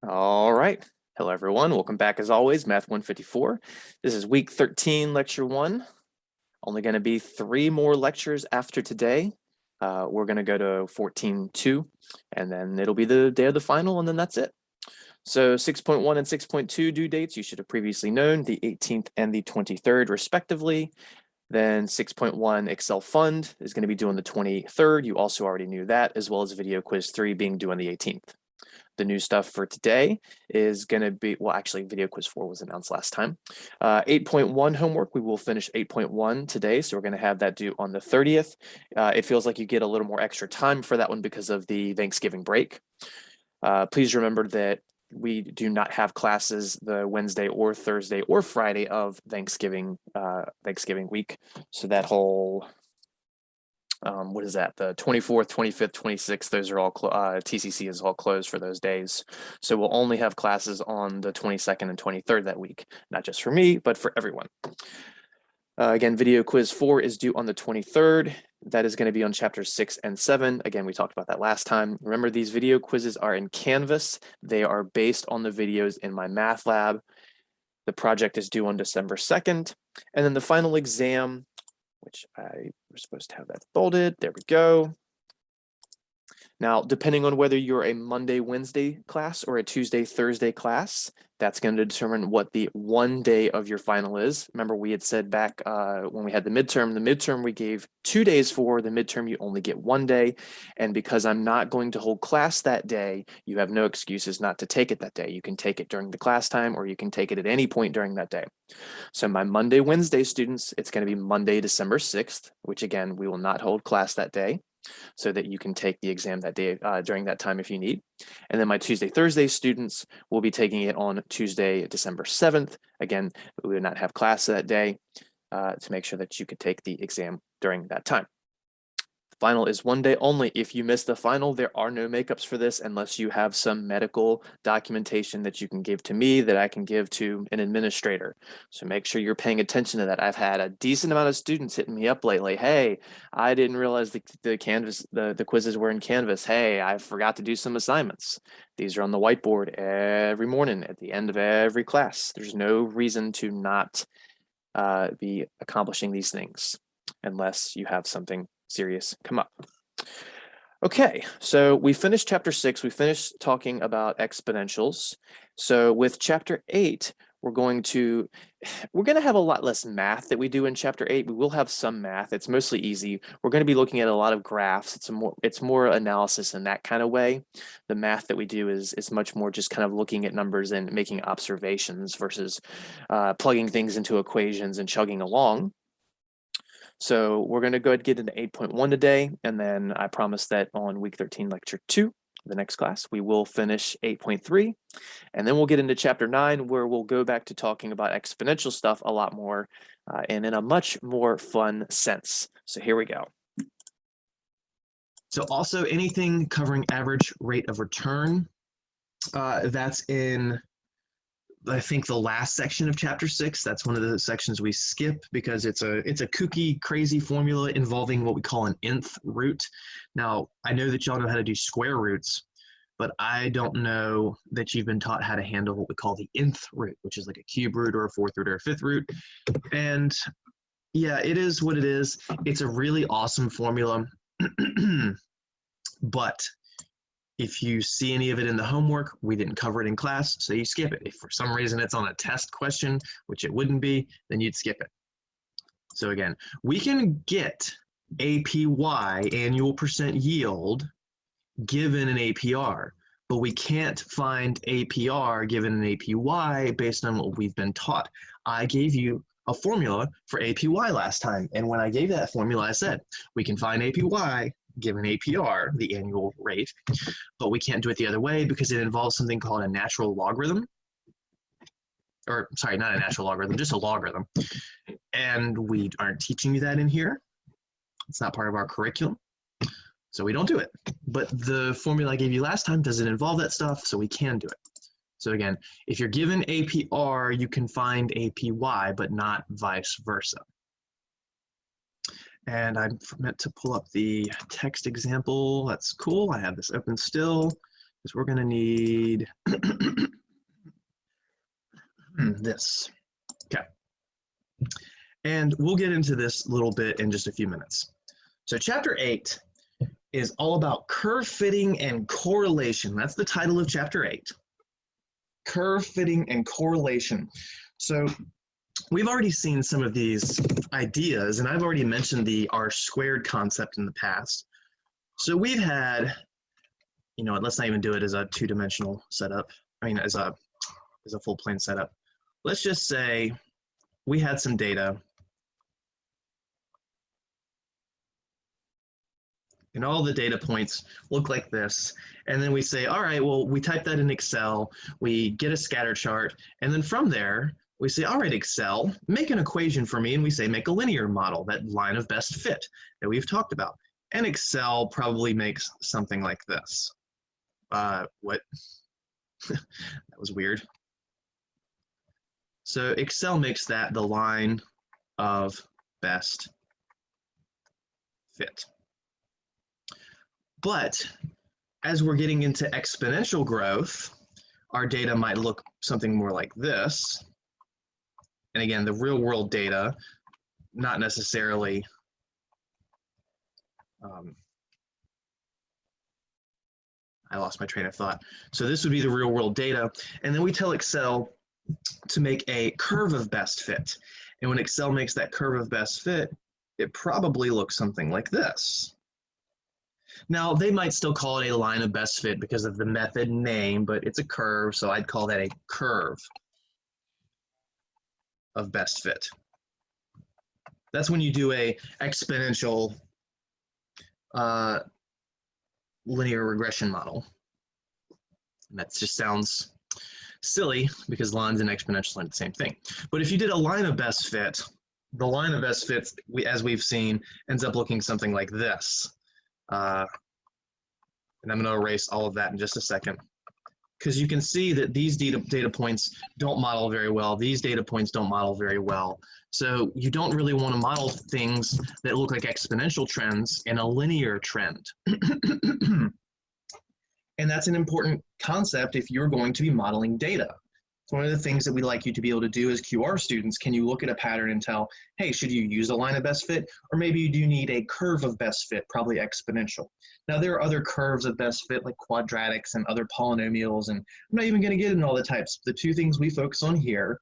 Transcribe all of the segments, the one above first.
All right. Hello, everyone. Welcome back as always, Math 154. This is week 13, lecture 1. Only going to be 3 more lectures after today. We're going to go to 14.2, and then it'll be the day of the final, and then that's it. So 6.1 and 6.2 due dates you should have previously known, the 18th and the 23rd, respectively. Then 6.1 Excel Fund is going to be due on the 23rd. You also already knew that, as well as Video Quiz 3 being due on the 18th. The new stuff for today is going to be, well, actually, Video Quiz 4 was announced last time. 8.1 homework, we will finish 8.1 today, so we're going to have that due on the 30th. It feels like you get a little more extra time for that one because of the Thanksgiving break. Please remember that we do not have classes the Wednesday or Thursday or Friday of Thanksgiving week. So that whole what is that? The 24th, 25th, 26th, those are all, TCC is all closed for those days. So we'll only have classes on the 22nd and 23rd that week, not just for me, but for everyone. Again, Video Quiz 4 is due on the 23rd. That is going to be on chapters 6 and 7. Again, we talked about that last time. Remember, these video quizzes are in Canvas. They are based on the videos in my math lab. The project is due on December 2nd. And then the final exam, which I was supposed to have that folded. There we go. Now, depending on whether you're a Monday, Wednesday class or a Tuesday, Thursday class, that's going to determine what the one day of your final is. Remember, we had said back when we had the midterm we gave 2 days for, the midterm you only get 1 day. And because I'm not going to hold class that day, you have no excuses not to take it that day. You can take it during the class time or you can take it at any point during that day. So my Monday, Wednesday students, it's going to be Monday, December 6th, which again, we will not hold class that day, so that you can take the exam that day during that time if you need. And then my Tuesday, Thursday students will be taking it on Tuesday, December 7th. Again, we will not have class that day to make sure that you could take the exam during that time. Final is 1 day only. If you miss the final, there are no makeups for this unless you have some medical documentation that you can give to me that I can give to an administrator. So make sure you're paying attention to that. I've had a decent amount of students hitting me up lately. Hey, I didn't realize the quizzes were in Canvas. Hey, I forgot to do some assignments. These are on the whiteboard every morning at the end of every class. There's no reason to not be accomplishing these things unless you have something serious come up. Okay, so we finished chapter 6. We finished talking about exponentials. So with chapter 8, we're going to have a lot less math that we do in chapter 8. We will have some math. It's mostly easy. We're going to be looking at a lot of graphs. It's more analysis in that kind of way. The math that we do is much more just kind of looking at numbers and making observations versus plugging things into equations and chugging along. So we're going to go ahead and get into 8.1 today, and then I promise that on week 13, lecture 2, the next class, we will finish 8.3, and then we'll get into chapter 9, where we'll go back to talking about exponential stuff a lot more and in a much more fun sense. So here we go. So also anything covering average rate of return, that's in, I think, the last section of chapter 6. That's one of the sections we skip because it's a kooky, crazy formula involving what we call an nth root. Now, I know that y'all know how to do square roots, but I don't know that you've been taught how to handle what we call the nth root, which is like a cube root or a fourth root or a fifth root. And yeah, it is what it is. It's a really awesome formula, but if you see any of it in the homework, we didn't cover it in class, so you skip it. If for some reason it's on a test question, which it wouldn't be, then you'd skip it. So again, we can get APY, annual percent yield, given an APR, but we can't find APR given an APY based on what we've been taught. I gave you a formula for APY last time, and when I gave that formula, I said, we can find APY given APR, the annual rate, but we can't do it the other way because it involves something called a natural logarithm. Or sorry, not a natural logarithm, just a logarithm. And we aren't teaching you that in here. It's not part of our curriculum. So we don't do it. But the formula I gave you last time doesn't involve that stuff, so we can do it. So again, if you're given APR, you can find APY, but not vice versa. And I meant to pull up the text example. That's cool. I have this open still. because we're going to need this. Okay. And we'll get into this a little bit in just a few minutes. So chapter 8 is all about curve fitting and correlation. That's the title of chapter 8. Curve fitting and correlation. So we've already seen some of these ideas, and I've already mentioned the R squared concept in the past. So we've had, you know, let's not even do it as a two-dimensional setup. I mean, as a full plane setup. Let's just say we had some data, and all the data points look like this. And then we say, all right, well, we type that in Excel, we get a scatter chart, and then from there, we say, all right, Excel, make an equation for me, and we say, make a linear model, that line of best fit that we've talked about. And Excel probably makes something like this. What? That was weird. So Excel makes that the line of best fit. But as we're getting into exponential growth, our data might look something more like this. And again, the real world data, not necessarily I lost my train of thought. So this would be the real world data. And then we tell Excel to make a curve of best fit. And when Excel makes that curve of best fit, it probably looks something like this. Now, they might still call it a line of best fit because of the method name, but it's a curve, so I'd call that a curve of best fit. That's when you do a exponential linear regression model. And that just sounds silly because lines and exponentials aren't the same thing. But if you did a line of best fit, the line of best fit, as we've seen, ends up looking something like this. And I'm going to erase all of that in just a second, because you can see that these data points don't model very well. These data points don't model very well. So you don't really want to model things that look like exponential trends in a linear trend. And that's an important concept if you're going to be modeling data. It's one of the things that we like you to be able to do as QR students. Can you look at a pattern and tell, hey, should you use a line of best fit? Or maybe you do need a curve of best fit, probably exponential. Now, there are other curves of best fit like quadratics and other polynomials, and I'm not even going to get into all the types. The two things we focus on here,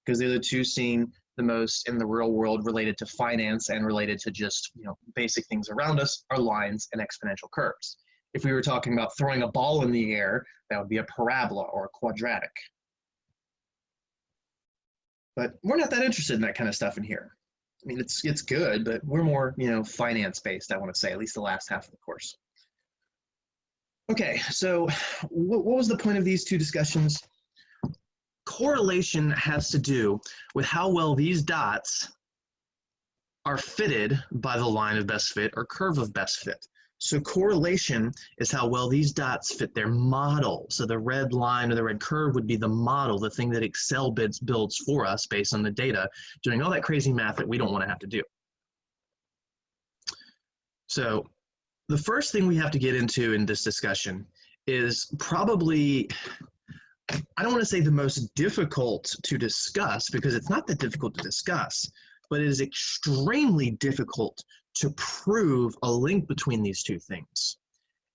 because they're the two seen the most in the real world related to finance and related to just, you know, basic things around us, are lines and exponential curves. If we were talking about throwing a ball in the air, that would be a parabola or a quadratic. But we're not that interested in that kind of stuff in here. I mean, it's good, but we're more, you know, finance-based, I want to say, at least the last half of the course. Okay, so what was the point of these two discussions? Correlation has to do with how well these dots are fitted by the line of best fit or curve of best fit. So correlation is how well these dots fit their model. So the red line or the red curve would be the model, the thing that Excel builds for us based on the data, doing all that crazy math that we don't want to have to do. So the first thing we have to get into in this discussion is probably, I don't want to say the most difficult to discuss, because it's not that difficult to discuss, but it is extremely difficult to prove a link between these two things.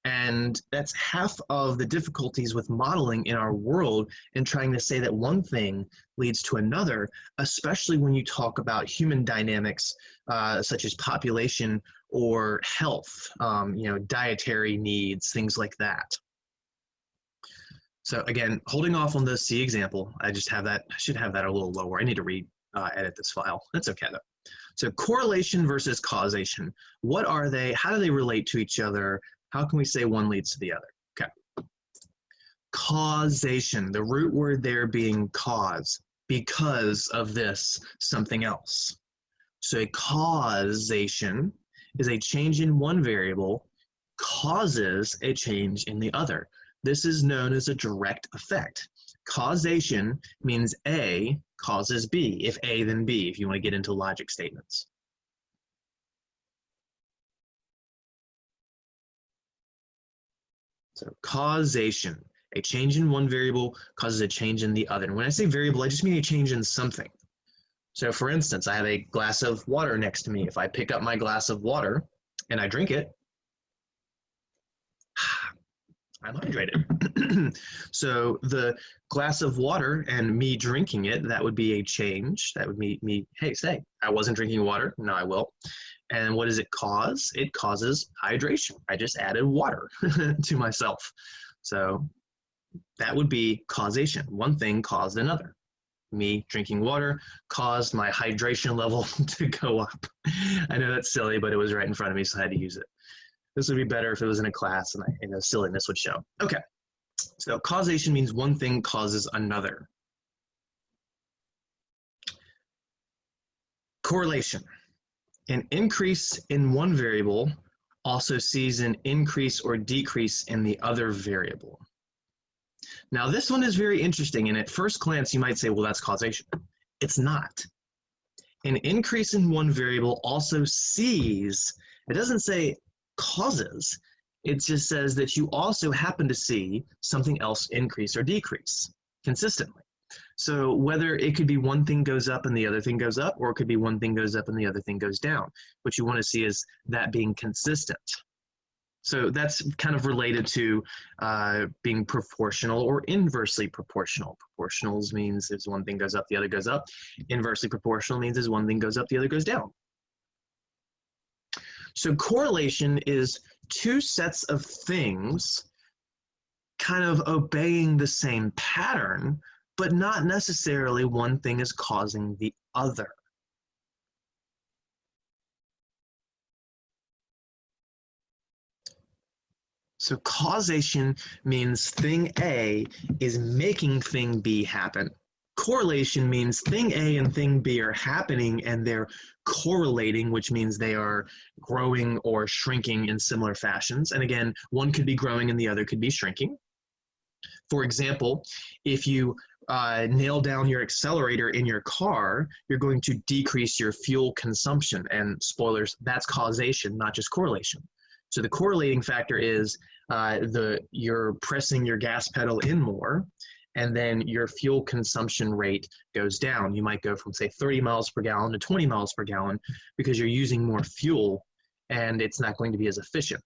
And that's half of the difficulties with modeling in our world and trying to say that one thing leads to another, especially when you talk about human dynamics, such as population or health, you know, dietary needs, things like that. So again, holding off on the C example, I just have that, I should have that a little lower. I need to edit this file. That's okay though. So correlation versus causation. What are they? How do they relate to each other? How can we say one leads to the other? Okay. Causation, the root word there being cause, because of this, something else. So a causation is a change in one variable causes a change in the other. This is known as a direct effect. Causation means A causes B. If A, then B, if you want to get into logic statements. So causation, a change in one variable causes a change in the other. And when I say variable, I just mean a change in something. So for instance, I have a glass of water next to me. If I pick up my glass of water and I drink it, I'm hydrated. So the glass of water and me drinking it, that would be a change. That would be me, hey, say, I wasn't drinking water, now I will. And what does it cause? It causes hydration. I just added water to myself. So that would be causation. One thing caused another. Me drinking water caused my hydration level to go up. I know that's silly, but it was right in front of me, so I had to use it. This would be better if it was in a class and the silliness would show. Okay, so causation means one thing causes another. Correlation. An increase in one variable also sees an increase or decrease in the other variable. Now this one is very interesting, and at first glance you might say, well, that's causation. It's not. An increase in one variable also sees, it doesn't say causes, it just says that you also happen to see something else increase or decrease consistently. So whether it could be one thing goes up and the other thing goes up, or it could be one thing goes up and the other thing goes down. What you want to see is that being consistent. So that's kind of related to being proportional or inversely proportional. Proportionals means if one thing goes up, the other goes up. Inversely proportional means as one thing goes up, the other goes down. So correlation is two sets of things kind of obeying the same pattern, but not necessarily one thing is causing the other. So causation means thing A is making thing B happen. Correlation means thing A and thing B are happening and they're correlating, which means they are growing or shrinking in similar fashions. And again, one could be growing and the other could be shrinking. For example, if you nail down your accelerator in your car, you're going to decrease your fuel consumption. And spoilers, that's causation, not just correlation. So the correlating factor is you're pressing your gas pedal in more, and then your fuel consumption rate goes down. You might go from, say, 30 miles per gallon to 20 miles per gallon because you're using more fuel and it's not going to be as efficient.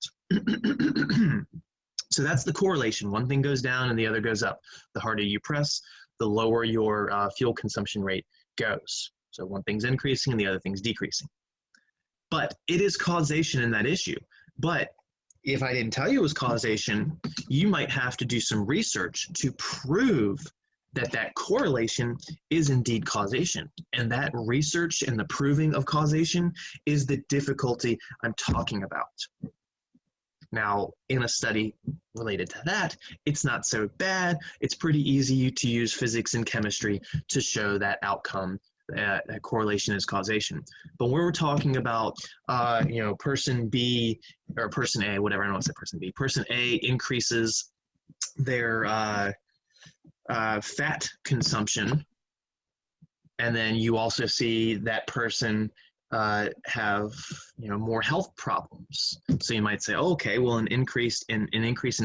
So that's the correlation. One thing goes down and the other goes up. The harder you press, the lower your fuel consumption rate goes. So one thing's increasing and the other thing's decreasing. But it is causation in that issue. But if I didn't tell you it was causation, you might have to do some research to prove that that correlation is indeed causation. And that research and the proving of causation is the difficulty I'm talking about. Now, in a study related to that, it's not so bad. It's pretty easy to use physics and chemistry to show that outcome, that correlation is causation. But when we're talking about, person B or person A, whatever, I don't want to say person B, person A increases their fat consumption, and then you also see that person have more health problems. So you might say, oh, okay, well, an increase in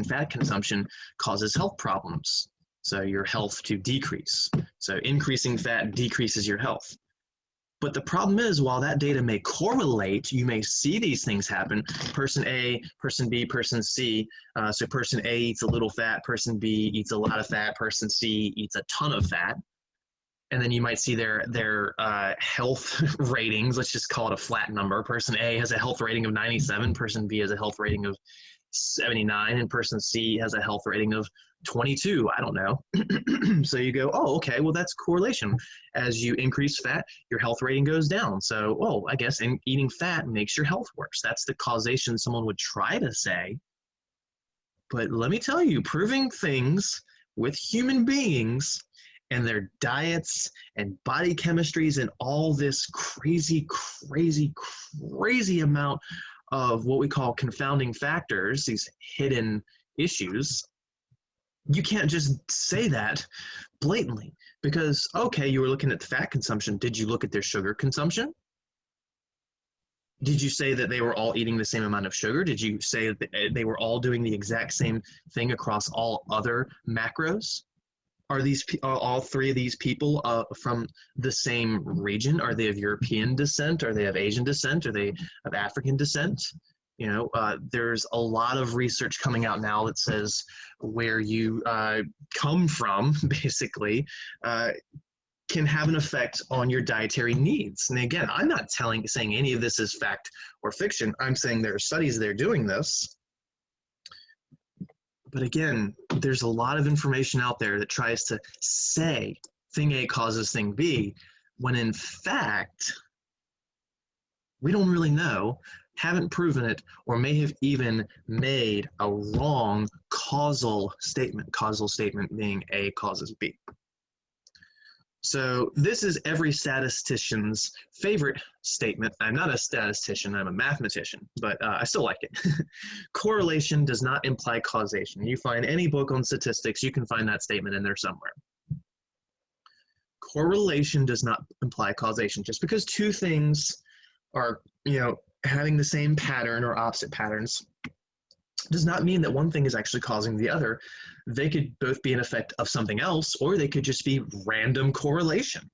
fat consumption causes health problems. So your health to decrease. So increasing fat decreases your health. But the problem is, while that data may correlate, you may see these things happen. Person A, person B, person C. So person A eats a little fat, person B eats a lot of fat, person C eats a ton of fat. And then you might see their health ratings. Let's just call it a flat number. Person A has a health rating of 97. Person B has a health rating of 79. And person C has a health rating of 22. I don't know. So you go, oh, okay, well, that's correlation. As you increase fat, your health rating goes down. So, oh, I guess eating fat makes your health worse. That's the causation someone would try to say. But let me tell you, proving things with human beings and their diets and body chemistries and all this crazy, crazy, crazy amount of what we call confounding factors, these hidden issues, you can't just say that blatantly because, okay, you were looking at the fat consumption. Did you look at their sugar consumption? Did you say that they were all eating the same amount of sugar? Did you say that they were all doing the exact same thing across all other macros? Are all three of these people from the same region? Are they of European descent? Are they of Asian descent? Are they of African descent? There's a lot of research coming out now that says where you come from, basically, can have an effect on your dietary needs. And again, I'm not saying any of this is fact or fiction. I'm saying there are studies that are doing this. But again, there's a lot of information out there that tries to say thing A causes thing B, when in fact, we don't really know, haven't proven it, or may have even made a wrong causal statement being A causes B. So this is every statistician's favorite statement. I'm not a statistician, I'm a mathematician, but I still like it. Correlation does not imply causation. You find any book on statistics, you can find that statement in there somewhere. Correlation does not imply causation. Just because two things are, having the same pattern or opposite patterns does not mean that one thing is actually causing the other. They could both be an effect of something else, or they could just be random correlation.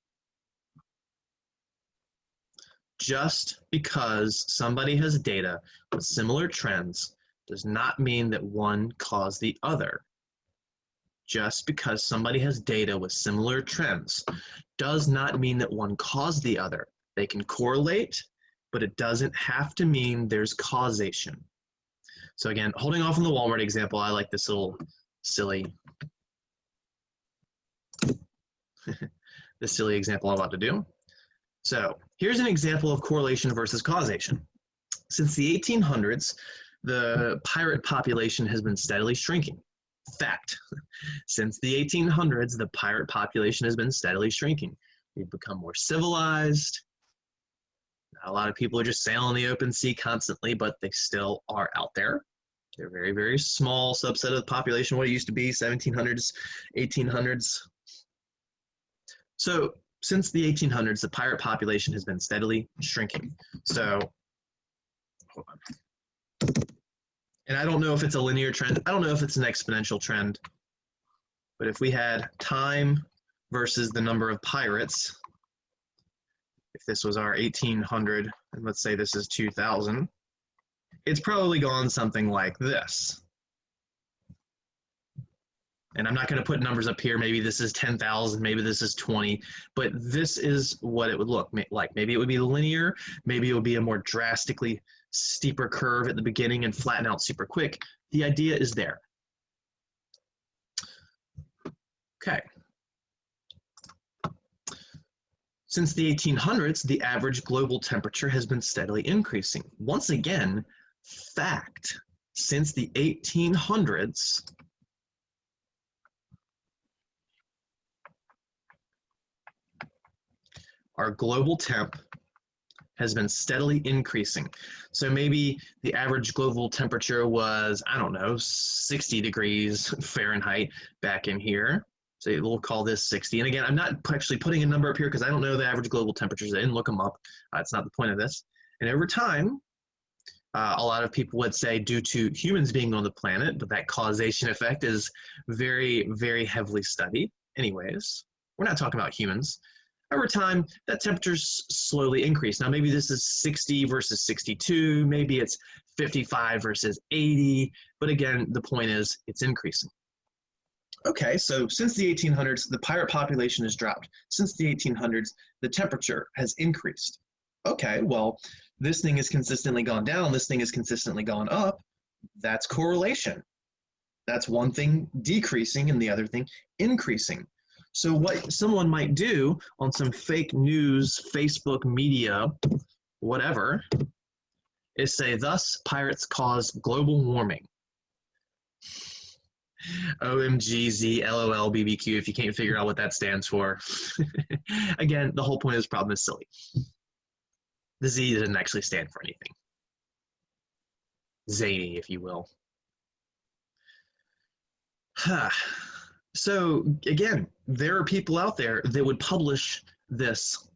Just because somebody has data with similar trends does not mean that one caused the other. Just because somebody has data with similar trends does not mean that one caused the other. They can correlate, but it doesn't have to mean there's causation. So again, holding off on the Walmart example, I like this little silly this silly example I'm about to do. So here's an example of correlation versus causation. Since the 1800s, the pirate population has been steadily shrinking. Fact. Since the 1800s, the pirate population has been steadily shrinking. We've become more civilized. A lot of people are just sailing the open sea constantly, but they still are out there. They're a very, very small subset of the population, what it used to be, 1700s, 1800s. So since the 1800s, the pirate population has been steadily shrinking. So, hold on. And I don't know if it's a linear trend. I don't know if it's an exponential trend. But if we had time versus the number of pirates, if this was our 1800, and let's say this is 2000, it's probably gone something like this. And I'm not going to put numbers up here. Maybe this is 10,000, maybe this is 20, but this is what it would look like. Maybe it would be linear, maybe it would be a more drastically steeper curve at the beginning and flatten out super quick. The idea is there. Okay. Since the 1800s, the average global temperature has been steadily increasing. Once again, fact, since the 1800s, our global temp has been steadily increasing. So maybe the average global temperature was, I don't know, 60 degrees Fahrenheit back in here. So we'll call this 60. And again, I'm not actually putting a number up here because I don't know the average global temperatures. I didn't look them up. That's not the point of this. And over time, a lot of people would say due to humans being on the planet, but that causation effect is very, very heavily studied. Anyways, we're not talking about humans. Over time, that temperature's slowly increased. Now, maybe this is 60 versus 62. Maybe it's 55 versus 80. But again, the point is it's increasing. Okay, so since the 1800s, the pirate population has dropped. Since the 1800s, the temperature has increased. Okay, well, this thing has consistently gone down. This thing has consistently gone up. That's correlation. That's one thing decreasing and the other thing increasing. So what someone might do on some fake news, Facebook media, whatever, is say, thus pirates cause global warming. OMGZ, LOL, BBQ, if you can't figure out what that stands for. Again, the whole point of this problem is silly. The Z doesn't actually stand for anything. Zany, if you will. So again, there are people out there that would publish this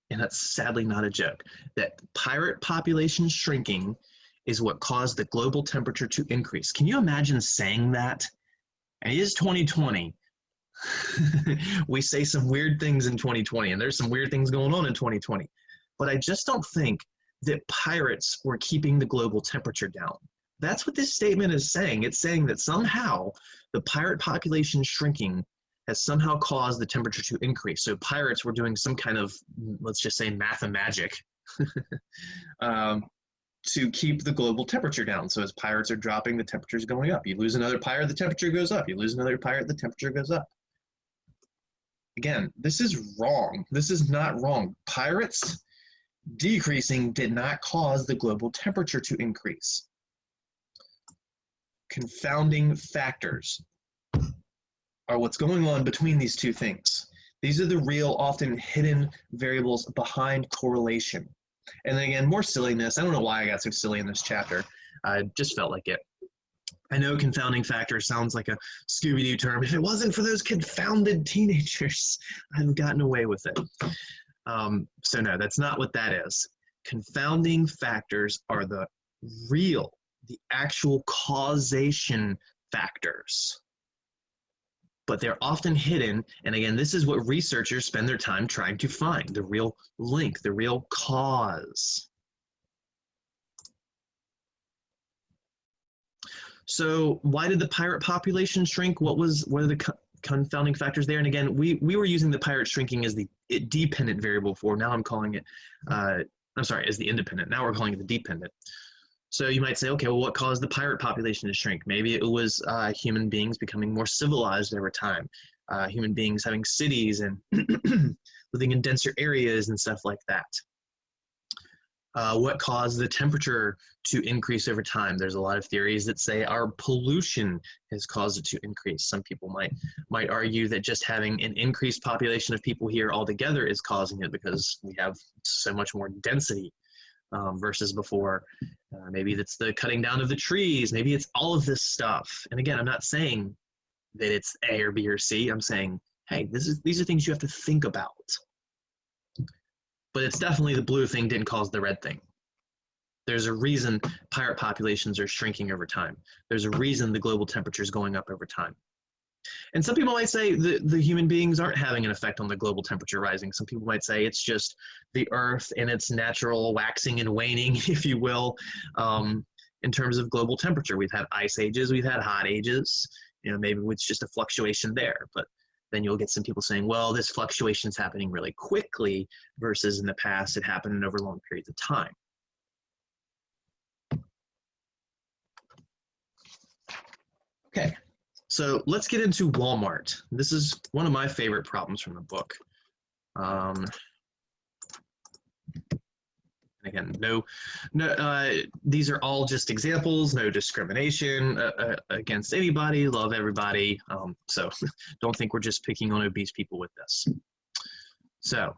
and that's sadly not a joke, that pirate population shrinking is what caused the global temperature to increase. Can you imagine saying that? And it is 2020. We say some weird things in 2020, and there's some weird things going on in 2020. But I just don't think that pirates were keeping the global temperature down. That's what this statement is saying. It's saying that somehow the pirate population shrinking has somehow caused the temperature to increase. So pirates were doing some kind of, let's just say, mathemagic to keep the global temperature down. So as pirates are dropping, the temperature is going up. You lose another pirate, the temperature goes up. You lose another pirate, the temperature goes up. Again, this is wrong. This is not wrong. Pirates decreasing did not cause the global temperature to increase. Confounding factors are what's going on between these two things. These are the real, often hidden variables behind correlation. And then again, more silliness. I don't know why I got so silly in this chapter. I just felt like it. I know confounding factor sounds like a Scooby-Doo term. If it wasn't for those confounded teenagers, I'd have gotten away with it. So no, that's not what that is. Confounding factors are the actual causation factors. But they're often hidden, and again, this is what researchers spend their time trying to find, the real link, the real cause. So why did the pirate population shrink? What are the confounding factors there? And again, we were using the pirate shrinking as the dependent variable before. Now I'm calling it, as the independent. Now we're calling it the dependent. So you might say, okay, well, what caused the pirate population to shrink? Maybe it was human beings becoming more civilized over time, human beings having cities and living in denser areas and stuff like that. What caused the temperature to increase over time? There's a lot of theories that say our pollution has caused it to increase. Some people might argue that just having an increased population of people here altogether is causing it because we have so much more density versus before. Maybe it's the cutting down of the trees. Maybe it's all of this stuff. And again, I'm not saying that it's A or B or C. I'm saying, hey, these are things you have to think about. But it's definitely the blue thing didn't cause the red thing. There's a reason pirate populations are shrinking over time. There's a reason the global temperature is going up over time. And some people might say the human beings aren't having an effect on the global temperature rising. Some people might say it's just the Earth and its natural waxing and waning, if you will, in terms of global temperature. We've had ice ages, we've had hot ages. Maybe it's just a fluctuation there. But then you'll get some people saying, well, this fluctuation is happening really quickly versus in the past it happened over long periods of time. Okay. So let's get into Walmart. This is one of my favorite problems from the book. Again, these are all just examples, no discrimination against anybody, love everybody. So don't think we're just picking on obese people with this. So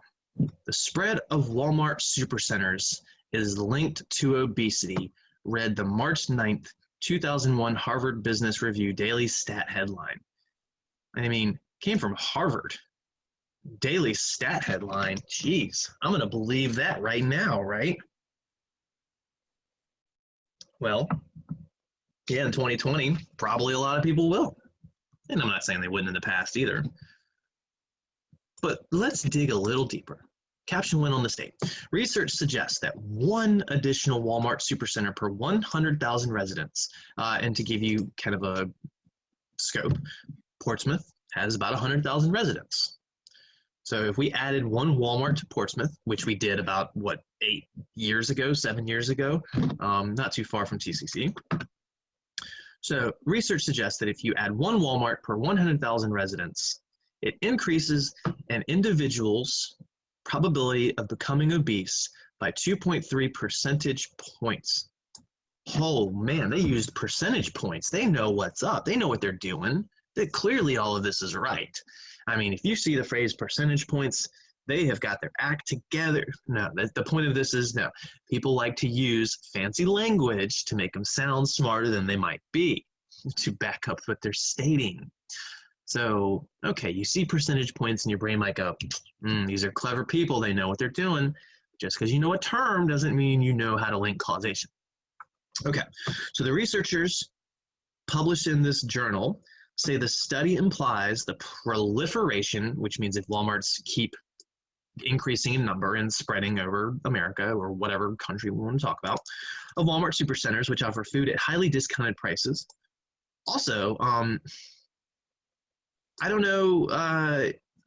the spread of Walmart supercenters is linked to obesity, read the March 9th, 2001 Harvard Business Review Daily Stat headline. I mean, came from Harvard. Daily Stat headline. Jeez, I'm going to believe that right now, right? Well, yeah, in 2020, probably a lot of people will. And I'm not saying they wouldn't in the past either. But let's dig a little deeper. Caption went on to state, research suggests that one additional Walmart supercenter per 100,000 residents, and to give you kind of a scope, Portsmouth has about 100,000 residents. So if we added one Walmart to Portsmouth, which we did about, 7 years ago, not too far from TCC. So research suggests that if you add one Walmart per 100,000 residents, it increases an individual's probability of becoming obese by 2.3 percentage points. Oh man, they used percentage points. They know what's up. They know what they're doing. Clearly all of this is right. I mean, if you see the phrase percentage points, they have got their act together. No, the point of this is no. People like to use fancy language to make them sound smarter than they might be, to back up what they're stating. So, okay, you see percentage points and your brain might go, these are clever people. They know what they're doing. Just because you know a term doesn't mean you know how to link causation. Okay, so the researchers published in this journal say the study implies the proliferation, which means if Walmarts keep increasing in number and spreading over America or whatever country we want to talk about, of Walmart supercenters, which offer food at highly discounted prices. Also, I don't know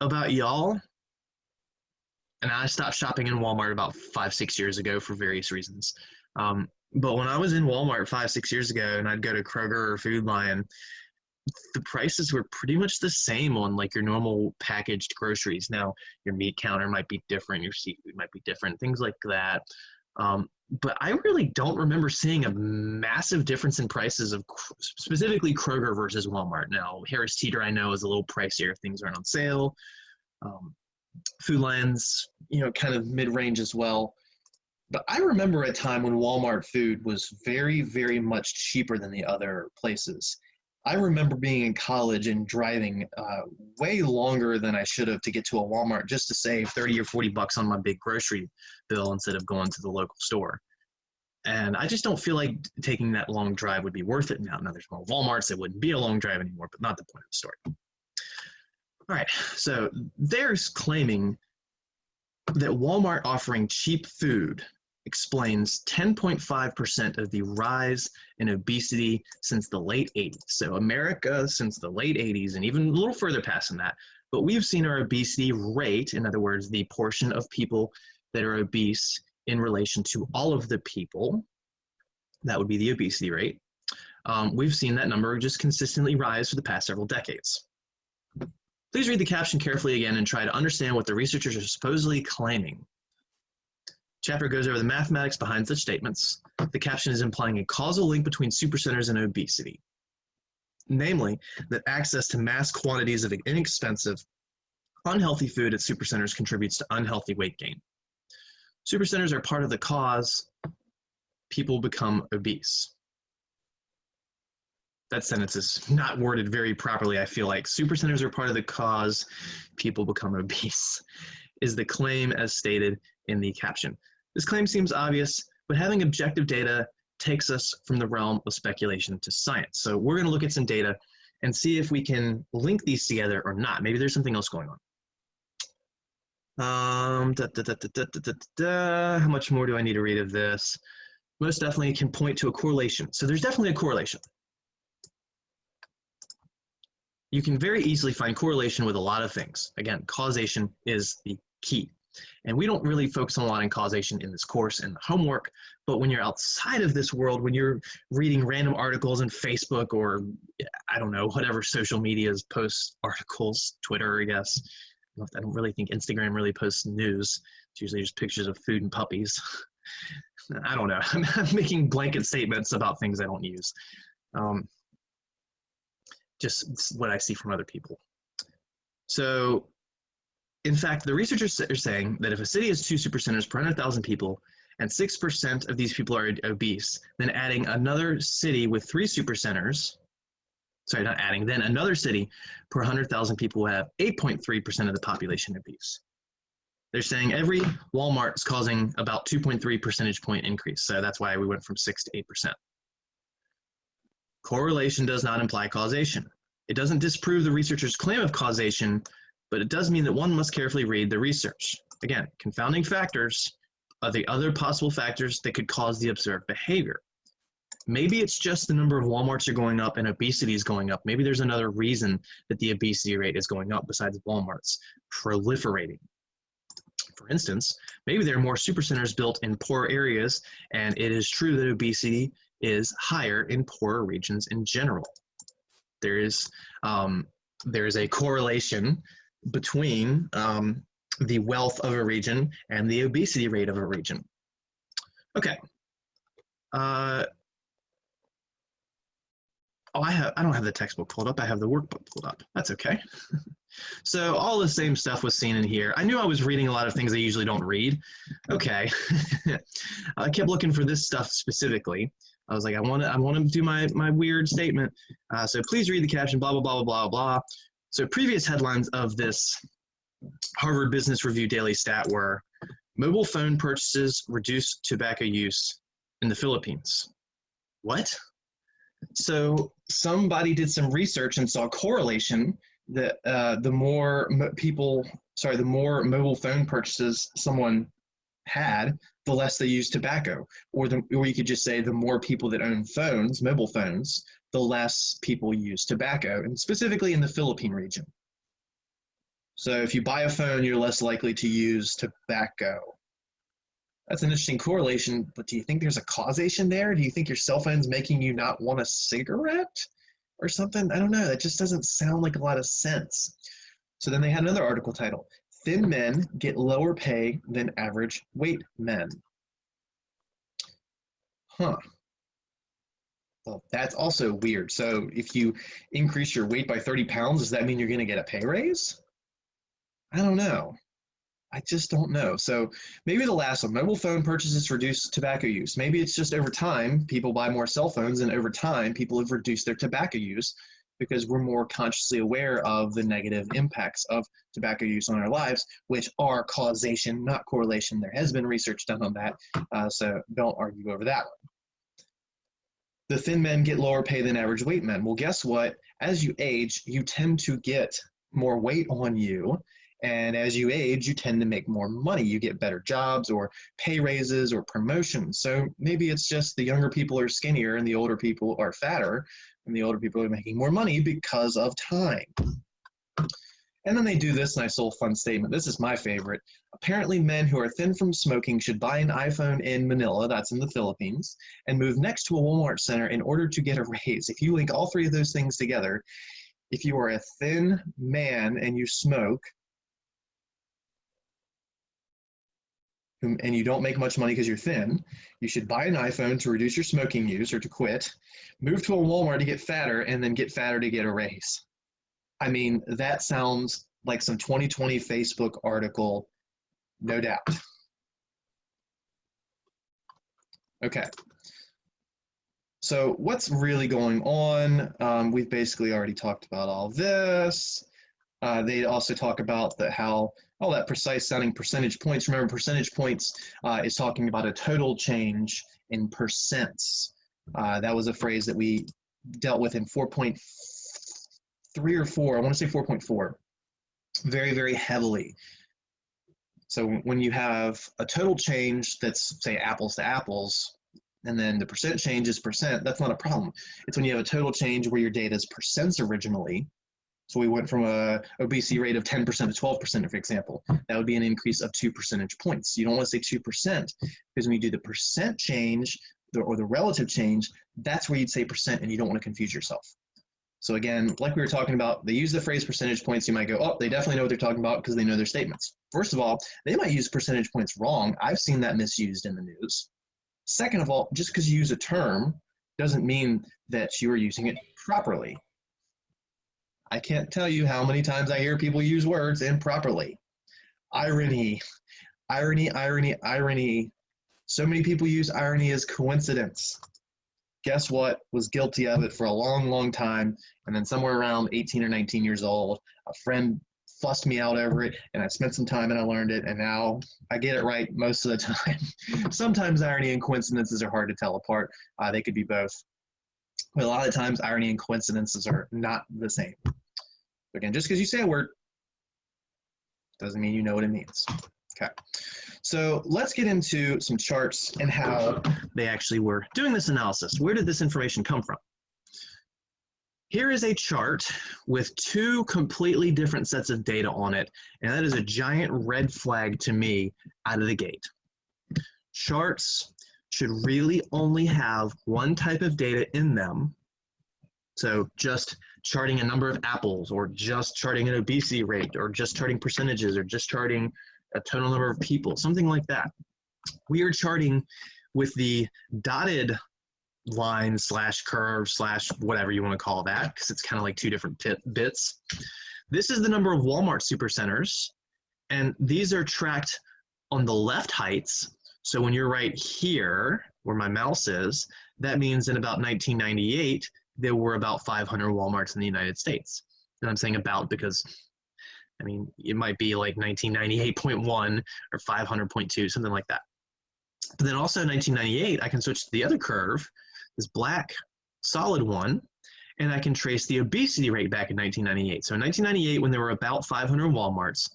about y'all, and I stopped shopping in Walmart about 5-6 years ago for various reasons. But when I was in Walmart 5-6 years ago and I'd go to Kroger or Food Lion, the prices were pretty much the same on like your normal packaged groceries. Now, your meat counter might be different, your seafood might be different, things like that. But I really don't remember seeing a massive difference in prices of specifically Kroger versus Walmart. Now, Harris Teeter I know is a little pricier if things aren't on sale. Food Lion's, kind of mid-range as well. But I remember a time when Walmart food was very, very much cheaper than the other places. I remember being in college and driving way longer than I should have to get to a Walmart just to save 30 or 40 bucks on my big grocery bill instead of going to the local store. And I just don't feel like taking that long drive would be worth it now. Now there's more Walmarts, it wouldn't be a long drive anymore, but not the point of the story. All right, so they're claiming that Walmart offering cheap food explains 10.5% of the rise in obesity since the late 80s. So America since the late 80s and even a little further past than that, but we've seen our obesity rate, in other words, the portion of people that are obese in relation to all of the people, that would be the obesity rate. We've seen that number just consistently rise for the past several decades. Please read the caption carefully again and try to understand what the researchers are supposedly claiming. Chapter goes over the mathematics behind such statements. The caption is implying a causal link between supercenters and obesity. Namely, that access to mass quantities of inexpensive, unhealthy food at supercenters contributes to unhealthy weight gain. Supercenters are part of the cause people become obese. That sentence is not worded very properly, I feel like. Supercenters are part of the cause people become obese, is the claim as stated in the caption. This claim seems obvious, but having objective data takes us from the realm of speculation to science. So we're going to look at some data and see if we can link these together or not. Maybe there's something else going on. How much more do I need to read of this? Most definitely can point to a correlation. So there's definitely a correlation. You can very easily find correlation with a lot of things. Again, causation is the key. And we don't really focus on a lot on causation in this course and the homework, but when you're outside of this world, when you're reading random articles on Facebook or, I don't know, whatever social medias post articles, Twitter, I guess. I don't really think Instagram really posts news. It's usually just pictures of food and puppies. I don't know. I'm making blanket statements about things I don't use. Just what I see from other people. So, in fact, the researchers are saying that if a city has 2 supercenters per 100,000 people and 6% of these people are obese, then adding another city with 3 supercenters, sorry, not adding, then another city per 100,000 people will have 8.3% of the population obese. They're saying every Walmart is causing about 2.3 percentage point increase. So that's why we went from 6 to 8%. Correlation does not imply causation. It doesn't disprove the researchers' claim of causation, but it does mean that one must carefully read the research. Again, confounding factors are the other possible factors that could cause the observed behavior. Maybe it's just the number of Walmarts are going up and obesity is going up. Maybe there's another reason that the obesity rate is going up besides Walmarts proliferating. For instance, maybe there are more supercenters built in poor areas, and it is true that obesity is higher in poorer regions in general. There is a correlation between the wealth of a region and the obesity rate of a region. Okay. I don't have the textbook pulled up. I have the workbook pulled up. That's okay. So all the same stuff was seen in here. I knew I was reading a lot of things I usually don't read. Okay. I kept looking for this stuff specifically. I was like, I want to do my weird statement. So please read the caption, blah, blah, blah, blah, blah. So previous headlines of this Harvard Business Review daily stat were mobile phone purchases reduce tobacco use in the Philippines. What? So somebody did some research and saw a correlation that the more mobile phone purchases someone had, the less they use tobacco. Or you could just say the more people that own phones, mobile phones, the less people use tobacco, and specifically in the Philippine region. So if you buy a phone, you're less likely to use tobacco. That's an interesting correlation, but do you think there's a causation there? Do you think your cell phone's making you not want a cigarette or something? I don't know. That just doesn't sound like a lot of sense. So then they had another article title, Thin Men Get Lower Pay Than Average Weight Men. Huh. Well, that's also weird. So if you increase your weight by 30 pounds, does that mean you're going to get a pay raise? I don't know. I just don't know. So maybe the last one, mobile phone purchases reduce tobacco use. Maybe it's just over time, people buy more cell phones, and over time, people have reduced their tobacco use because we're more consciously aware of the negative impacts of tobacco use on our lives, which are causation, not correlation. There has been research done on that, so don't argue over that one. The thin men get lower pay than average weight men. Well, guess what? As you age, you tend to get more weight on you. And as you age, you tend to make more money. You get better jobs or pay raises or promotions. So maybe it's just the younger people are skinnier and the older people are fatter, and the older people are making more money because of time. And then they do this nice little fun statement. This is my favorite. Apparently, men who are thin from smoking should buy an iPhone in Manila, that's in the Philippines, and move next to a Walmart center in order to get a raise. If you link all three of those things together, if you are a thin man and you smoke, and you don't make much money because you're thin, you should buy an iPhone to reduce your smoking use or to quit, move to a Walmart to get fatter, and then get fatter to get a raise. I mean, that sounds like some 2020 Facebook article, no doubt. Okay. So what's really going on? We've basically already talked about all this. They also talk about how all that precise sounding percentage points. Remember, percentage points is talking about a total change in percents. That was a phrase that we dealt with in 4.3 or 4. I want to say 4.4 very, very heavily. So when you have a total change that's, say, apples to apples, and then the percent change is percent, that's not a problem. It's when you have a total change where your data is percents originally. So we went from a obesity rate of 10% to 12%, for example. That would be an increase of 2 percentage points. You don't want to say 2%, because when you do the percent change or the relative change, that's where you'd say percent, and you don't want to confuse yourself. So again, like we were talking about, they use the phrase percentage points. You might go, oh, they definitely know what they're talking about because they know their statements. First of all, they might use percentage points wrong. I've seen that misused in the news. Second of all, just because you use a term doesn't mean that you are using it properly. I can't tell you how many times I hear people use words improperly. Irony, irony, irony, irony. So many people use irony as coincidence. Guess what? Was guilty of it for a long, long time. And then somewhere around 18 or 19 years old, a friend fussed me out over it, and I spent some time and I learned it, and now I get it right most of the time. Sometimes irony and coincidences are hard to tell apart. They could be both. But a lot of times irony and coincidences are not the same. Again, just because you say a word doesn't mean you know what it means. Okay, so let's get into some charts and how they actually were doing this analysis. Where did this information come from? Here is a chart with two completely different sets of data on it, and that is a giant red flag to me out of the gate. Charts should really only have one type of data in them. So just charting a number of apples, or just charting an obesity rate, or just charting percentages, or just charting a total number of people, something like that. We are charting with the dotted line / curve / whatever you want to call that, because it's kind of like two different bits. This is the number of Walmart supercenters, and these are tracked on the left heights. So when you're right here, where my mouse is, that means in about 1998, there were about 500 Walmarts in the United States. And I'm saying about because, I mean, it might be like 1998.1 or 500.2, something like that. But then also 1998, I can switch to the other curve, this black solid one, and I can trace the obesity rate back in 1998. So in 1998, when there were about 500 Walmarts,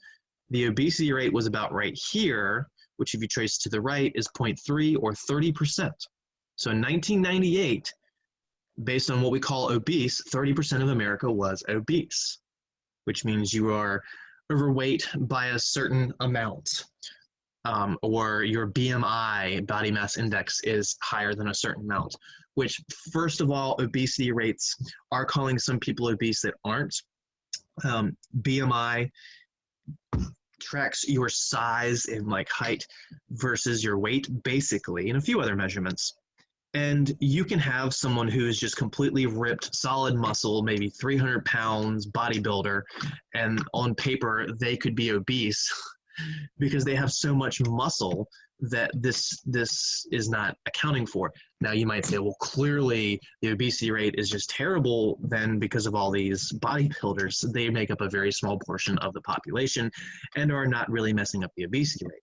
the obesity rate was about right here, which if you trace to the right is 0.3 or 30%. So in 1998, based on what we call obese, 30% of America was obese, which means you are overweight by a certain amount, or your BMI, body mass index, is higher than a certain amount, which first of all, obesity rates are calling some people obese that aren't. BMI tracks your size and like height versus your weight, basically, and a few other measurements. And you can have someone who is just completely ripped, solid muscle, maybe 300 pounds, bodybuilder, and on paper they could be obese because they have so much muscle that this is not accounting for. Now you might say, well, clearly the obesity rate is just terrible then because of all these bodybuilders. They make up a very small portion of the population and are not really messing up the obesity rate.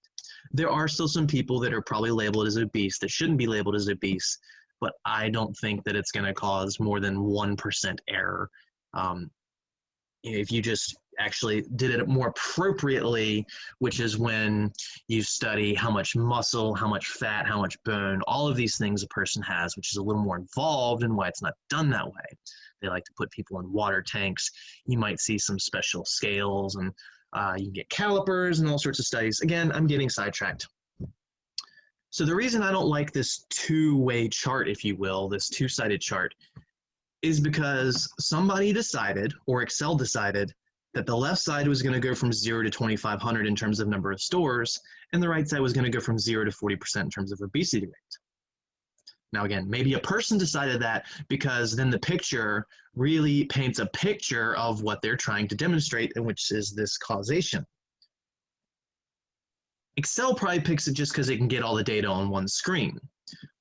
There are still some people that are probably labeled as obese that shouldn't be labeled as obese, but I don't think that it's going to cause more than 1% error. If you just actually did it more appropriately, which is when you study how much muscle, how much fat, how much bone, all of these things a person has, which is a little more involved and why it's not done that way. They like to put people in water tanks. You might see some special scales, and you can get calipers and all sorts of studies. Again, I'm getting sidetracked. So the reason I don't like this two-way chart, if you will, this two-sided chart, is because somebody decided, or Excel decided, that the left side was going to go from 0 to 2,500 in terms of number of stores, and the right side was going to go from 0 to 40% in terms of obesity rate. Now again, maybe a person decided that because then the picture really paints a picture of what they're trying to demonstrate, and which is this causation. Excel probably picks it just because it can get all the data on one screen,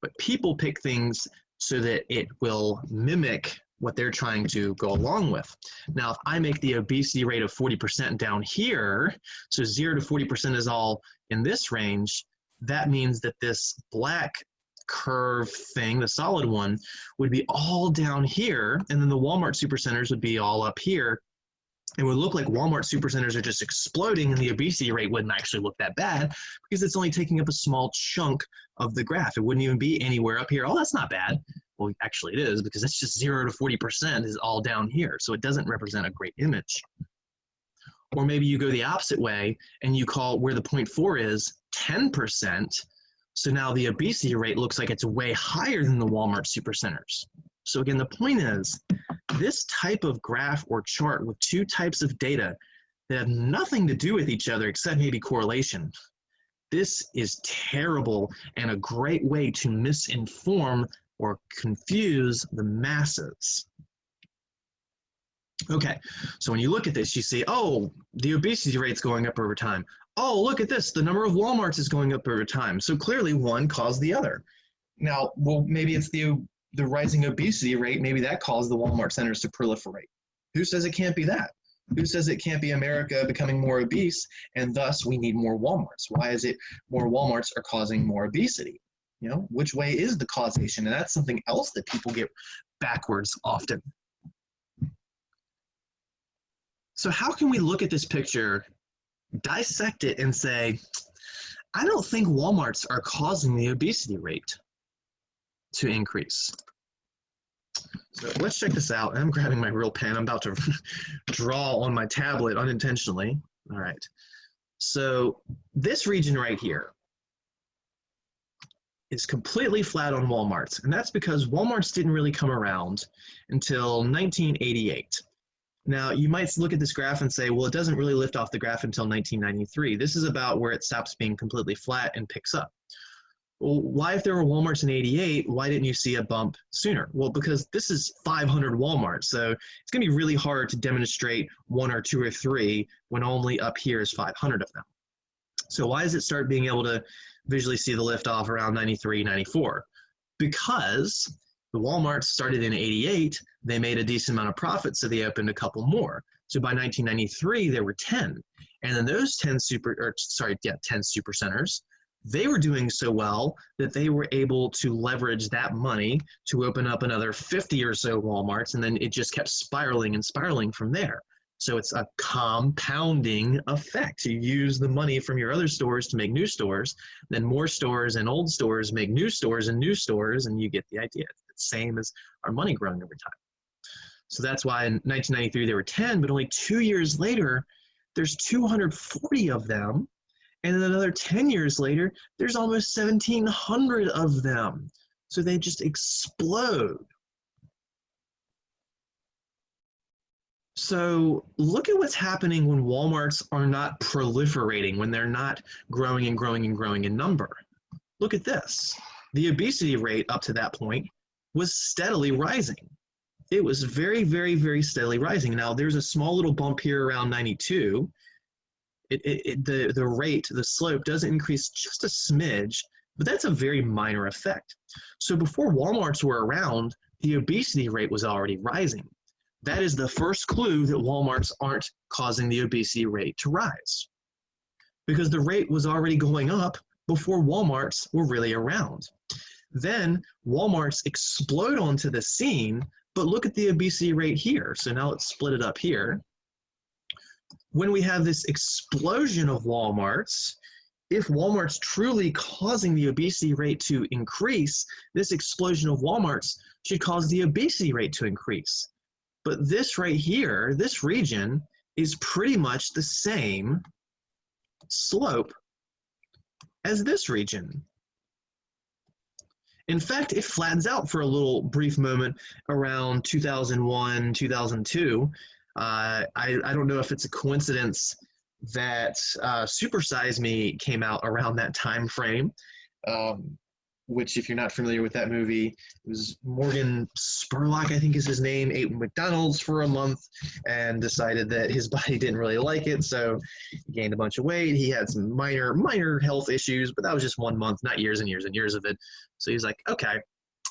but people pick things so that it will mimic what they're trying to go along with. Now, if I make the obesity rate of 40% down here, so 0 to 40% is all in this range, that means that this black curve thing, the solid one, would be all down here, and then the Walmart supercenters would be all up here. It would look like Walmart supercenters are just exploding, and the obesity rate wouldn't actually look that bad because it's only taking up a small chunk of the graph. It wouldn't even be anywhere up here. Oh, that's not bad. Well, actually it is, because it's just 0 to 40% is all down here. So it doesn't represent a great image. Or maybe you go the opposite way and you call where the 0.4 is 10%. So now the obesity rate looks like it's way higher than the Walmart supercenters. So again, the point is, this type of graph or chart with two types of data that have nothing to do with each other except maybe correlation, this is terrible and a great way to misinform or confuse the masses. Okay, so when you look at this, you see, oh, the obesity rate's going up over time. Oh, look at this, the number of Walmarts is going up over time. So clearly one caused the other. Now, well, maybe it's the rising obesity rate, maybe that caused the Walmart centers to proliferate. Who says it can't be that? Who says it can't be America becoming more obese and thus we need more Walmarts? Why is it more Walmarts are causing more obesity? You know, which way is the causation? And that's something else that people get backwards often. So how can we look at this picture, dissect it, and say, I don't think Walmarts are causing the obesity rate to increase? So let's check this out. I'm grabbing my real pen. I'm about to draw on my tablet unintentionally. All right. So this region right here is completely flat on Walmarts. And that's because Walmarts didn't really come around until 1988. Now, you might look at this graph and say, well, it doesn't really lift off the graph until 1993. This is about where it stops being completely flat and picks up. Well, why, if there were Walmarts in 88, why didn't you see a bump sooner? Well, because this is 500 Walmarts, so it's going to be really hard to demonstrate 1 or 2 or 3 when only up here is 500 of them. So why does it start being able to visually see the lift off around 93, 94? Because the Walmarts started in 88, they made a decent amount of profit, so they opened a couple more. So by 1993, there were 10. And then those 10 super centers, they were doing so well that they were able to leverage that money to open up another 50 or so Walmarts, and then it just kept spiraling and spiraling from there. So it's a compounding effect. You use the money from your other stores to make new stores, then more stores and old stores make new stores, and you get the idea. It's the same as our money growing over time. So that's why in 1993 there were 10, but only 2 years later, there's 240 of them. And then another 10 years later, there's almost 1,700 of them. So they just explode. So look at what's happening when Walmarts are not proliferating, when they're not growing and growing and growing in number. Look at this. The obesity rate up to that point was steadily rising. It was very, very, very steadily rising. Now there's a small little bump here around 92. The slope doesn't increase just a smidge, but that's a very minor effect. So before Walmarts were around, the obesity rate was already rising. That is the first clue that Walmarts aren't causing the obesity rate to rise, because the rate was already going up before Walmarts were really around. Then Walmarts explode onto the scene, but look at the obesity rate here. So now let's split it up here. When we have this explosion of Walmarts, if Walmart's truly causing the obesity rate to increase, this explosion of Walmarts should cause the obesity rate to increase. But this right here, this region, is pretty much the same slope as this region. In fact, it flattens out for a little brief moment around 2001, 2002. I don't know if it's a coincidence that Super Size Me came out around that time frame, which, if you're not familiar with that movie, it was Morgan Spurlock, I think is his name, ate McDonald's for a month and decided that his body didn't really like it, so he gained a bunch of weight. He had some minor health issues, but that was just 1 month, not years and years and years of it. So he's like, okay,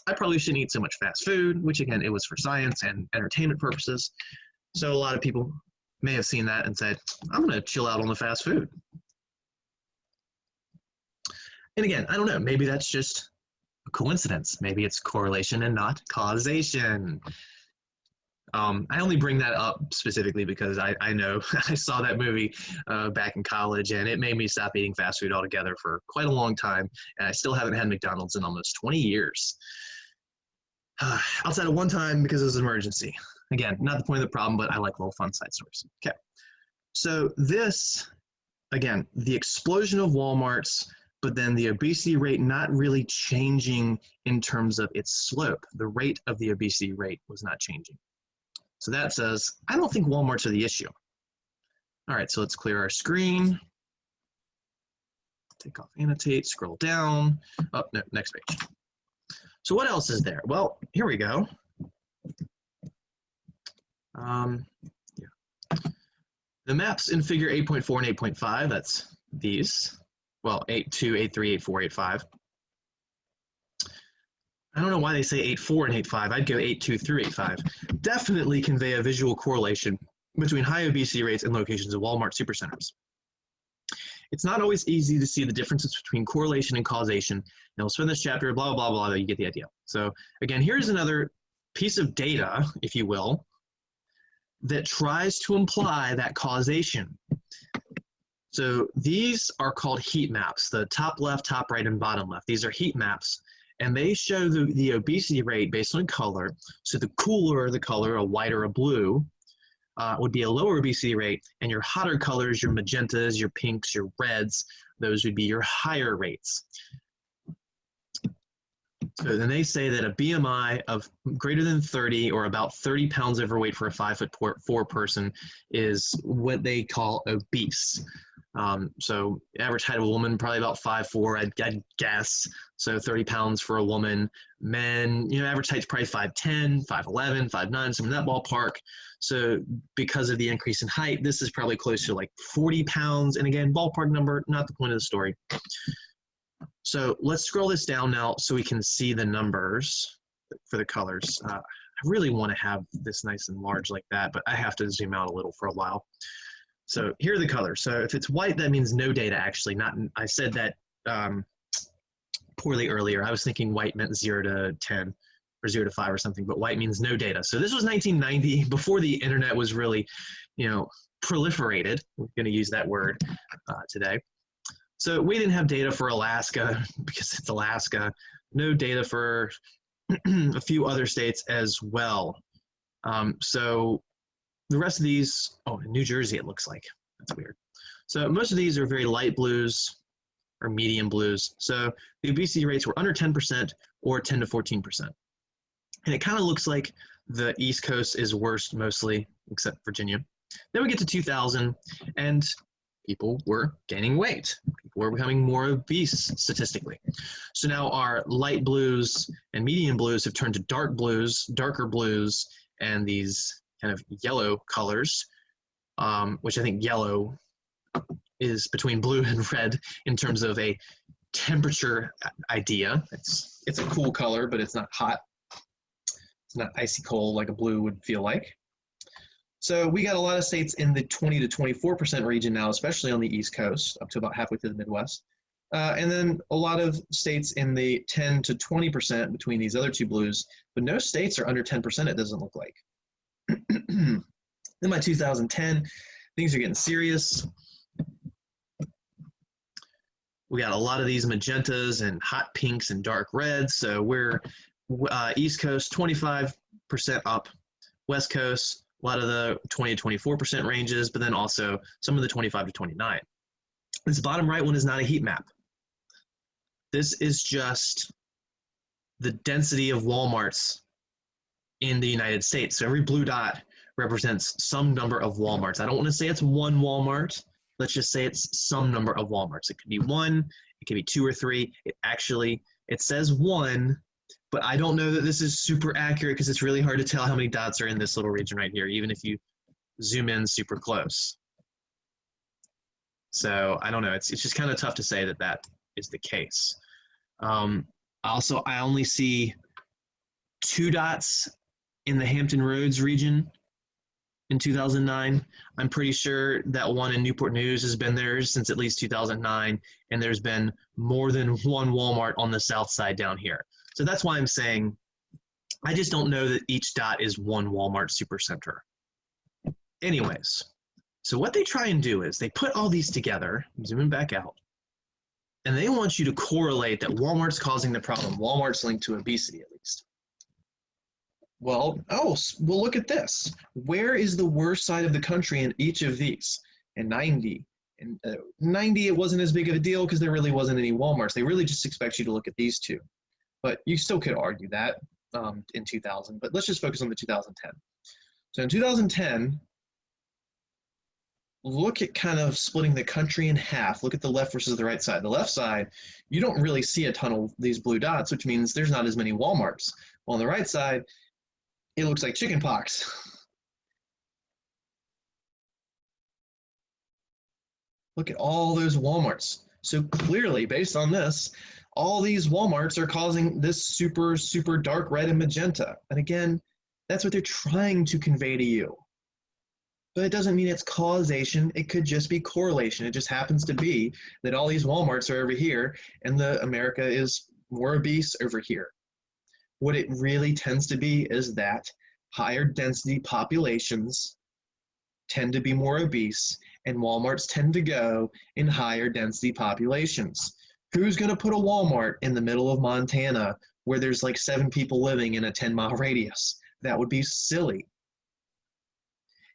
I probably shouldn't eat so much fast food, which again, it was for science and entertainment purposes. So a lot of people may have seen that and said, I'm going to chill out on the fast food. And again, I don't know, maybe that's just a coincidence. Maybe it's correlation and not causation. I only bring that up specifically because I know I saw that movie back in college, and it made me stop eating fast food altogether for quite a long time. And I still haven't had McDonald's in almost 20 years. Outside of one time because it was an emergency. Again, not the point of the problem, but I like little fun side stories. Okay, so this, again, the explosion of Walmarts, but then the obesity rate not really changing in terms of its slope. The rate of the obesity rate was not changing. So that says, I don't think Walmarts are the issue. All right, so let's clear our screen. Take off annotate, scroll down. Oh, no, next page. So what else is there? Well, here we go. The maps in figure 8.4 and 8.5, that's these. Well, 8.2, 8.3, 8.4, 8.5. I don't know why they say 8.4 and 8.5. I'd go 8.2 through 8.5. Definitely convey a visual correlation between high obesity rates and locations of Walmart supercenters. It's not always easy to see the differences between correlation and causation. And we'll spend this chapter, blah, blah, blah, blah, you get the idea. So again, here's another piece of data, if you will, that tries to imply that causation. So these are called heat maps, the top left, top right, and bottom left. These are heat maps, and they show the obesity rate based on color. So the cooler the color, a white or a blue, would be a lower obesity rate, and your hotter colors, your magentas, your pinks, your reds, those would be your higher rates. So then they say that a BMI of greater than 30 or about 30 pounds overweight for a 5'4" person is what they call obese. So average height of a woman, probably about 5'4", I'd guess. So 30 pounds for a woman. Men, average height's probably 5'10", 5'11", 5'9", something in that ballpark. So because of the increase in height, this is probably closer to like 40 pounds. And again, ballpark number, not the point of the story. So let's scroll this down now so we can see the numbers for the colors. really want to have this nice and large like that, but I have to zoom out a little for a while. So here are the colors. So if it's white, that means no data actually. Not, I said that poorly earlier. I was thinking white meant 0 to 10 or 0 to 5 or something, but white means no data. So this was 1990, before the internet was really, proliferated. We're going to use that word today. So we didn't have data for Alaska because it's Alaska. No data for a few other states as well. So the rest of these, in New Jersey it looks like. That's weird. So most of these are very light blues or medium blues. So the obesity rates were under 10% or 10 to 14%. And it kind of looks like the East Coast is worst mostly, except Virginia. Then we get to 2000, and people were gaining weight. People were becoming more obese statistically. So now our light blues and medium blues have turned to dark blues, darker blues, and these kind of yellow colors, which I think yellow is between blue and red in terms of a temperature idea. It's a cool color, but it's not hot. It's not icy cold like a blue would feel like. So we got a lot of states in the 20 to 24% region now, especially on the East Coast, up to about halfway through the Midwest. And then a lot of states in the 10 to 20% between these other two blues, but no states are under 10%, it doesn't look like. Then by 2010, things are getting serious. We got a lot of these magentas and hot pinks and dark reds. So we're East Coast 25% up, West Coast a lot of the 20 to 24% ranges, but then also some of the 25 to 29. This bottom right one is not a heat map. This is just the density of Walmarts in the United States. So every blue dot represents some number of Walmarts. I don't want to say it's one Walmart. Let's just say it's some number of Walmarts. It could be 1, it could be 2 or 3. It says 1, but I don't know that this is super accurate because it's really hard to tell how many dots are in this little region right here, even if you zoom in super close. So I don't know. It's just kind of tough to say that that is the case. Also, I only see 2 dots in the Hampton Roads region in 2009. I'm pretty sure that one in Newport News has been there since at least 2009, and there's been more than one Walmart on the south side down here. So that's why I'm saying I just don't know that each dot is one Walmart supercenter. Anyways, so what they try and do is they put all these together, zooming back out, and they want you to correlate that Walmart's causing the problem. Walmart's linked to obesity, at least. Well, look at this. Where is the worst side of the country in each of these? In 90. In 90, it wasn't as big of a deal because there really wasn't any Walmarts. They really just expect you to look at these two. But you still could argue that in 2000. But let's just focus on the 2010. So in 2010, look at kind of splitting the country in half. Look at the left versus the right side. The left side, you don't really see a ton of these blue dots, which means there's not as many Walmarts. Well, on the right side, it looks like chicken pox. Look at all those Walmarts. So clearly, based on this, all these Walmarts are causing this super, super dark red and magenta. And again, that's what they're trying to convey to you. But it doesn't mean it's causation. It could just be correlation. It just happens to be that all these Walmarts are over here and America is more obese over here. What it really tends to be is that higher density populations tend to be more obese, and Walmarts tend to go in higher density populations. Who's going to put a Walmart in the middle of Montana where there's like 7 people living in a 10-mile radius? That would be silly.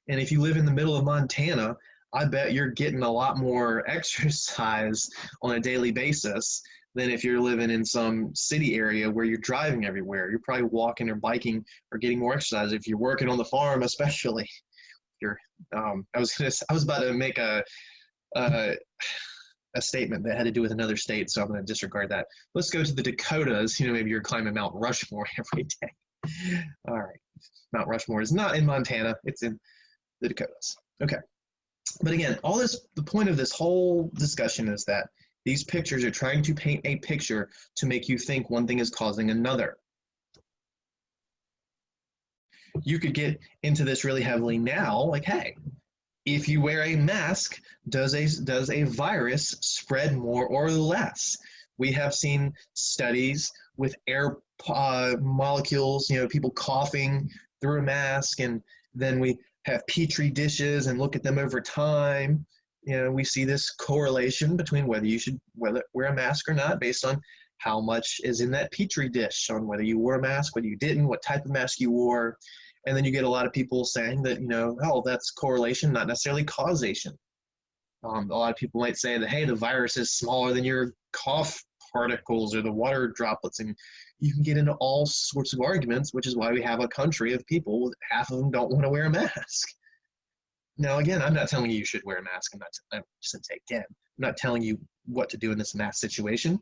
And if you live in the middle of Montana, I bet you're getting a lot more exercise on a daily basis than if you're living in some city area where you're driving everywhere. You're probably walking or biking or getting more exercise. If you're working on the farm, especially, I was about to make a statement that had to do with another state, so I'm going to disregard that. Let's go to the Dakotas. Maybe you're climbing Mount Rushmore every day. All right, Mount Rushmore is not in Montana; it's in the Dakotas. Okay, but again, the point of this whole discussion is that these pictures are trying to paint a picture to make you think one thing is causing another. you could get into this really heavily now, like, hey, if you wear a mask, does a virus spread more or less? We have seen studies with air molecules, people coughing through a mask, and then we have petri dishes and look at them over time. We see this correlation between whether you should wear a mask or not based on how much is in that petri dish, on whether you wore a mask, whether you didn't, what type of mask you wore. And then you get a lot of people saying that, oh, that's correlation, not necessarily causation. A lot of people might say that, hey, the virus is smaller than your cough particles or the water droplets. And you can get into all sorts of arguments, which is why we have a country of people, half of them don't want to wear a mask. Now, again, I'm not telling you should wear a mask. I'm not telling you what to do in this mask situation.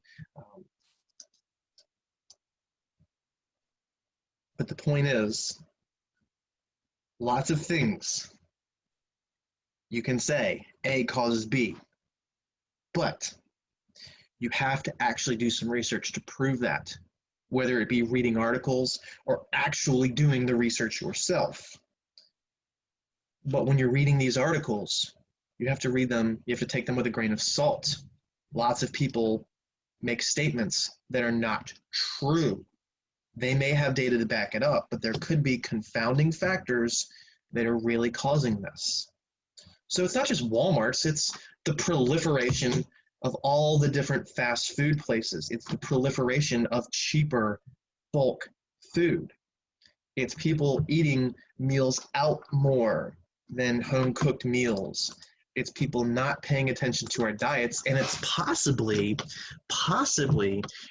But the point is, lots of things you can say A causes B, but you have to actually do some research to prove that, whether it be reading articles or actually doing the research yourself. But when you're reading these articles, you have to read them, you have to take them with a grain of salt. Lots of people make statements that are not true. They may have data to back it up, but there could be confounding factors that are really causing this. So it's not just Walmart's, it's the proliferation of all the different fast food places. It's the proliferation of cheaper bulk food. It's people eating meals out more than home-cooked meals. It's people not paying attention to our diets, and it's possibly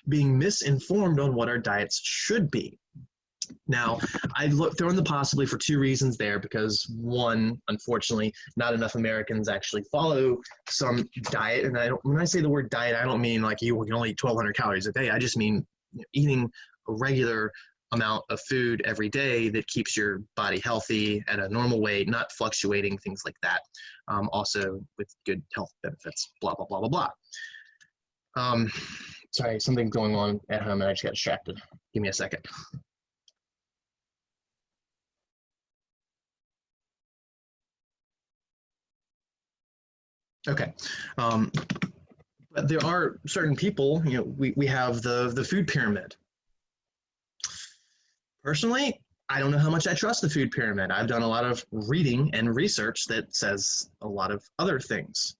being misinformed on what our diets should be. Now, I throw in the possibly for two reasons there, because one, unfortunately, not enough Americans actually follow some diet. And when I say the word diet, I don't mean like you can only eat 1,200 calories a day. I just mean eating a regular amount of food every day that keeps your body healthy at a normal weight, not fluctuating, things like that. Also with good health benefits, blah, blah, blah, blah, blah. Sorry, something going on at home and I just got distracted. Give me a second. Okay. But there are certain people, we have the food pyramid. Personally, I don't know how much I trust the food pyramid. I've done a lot of reading and research that says a lot of other things.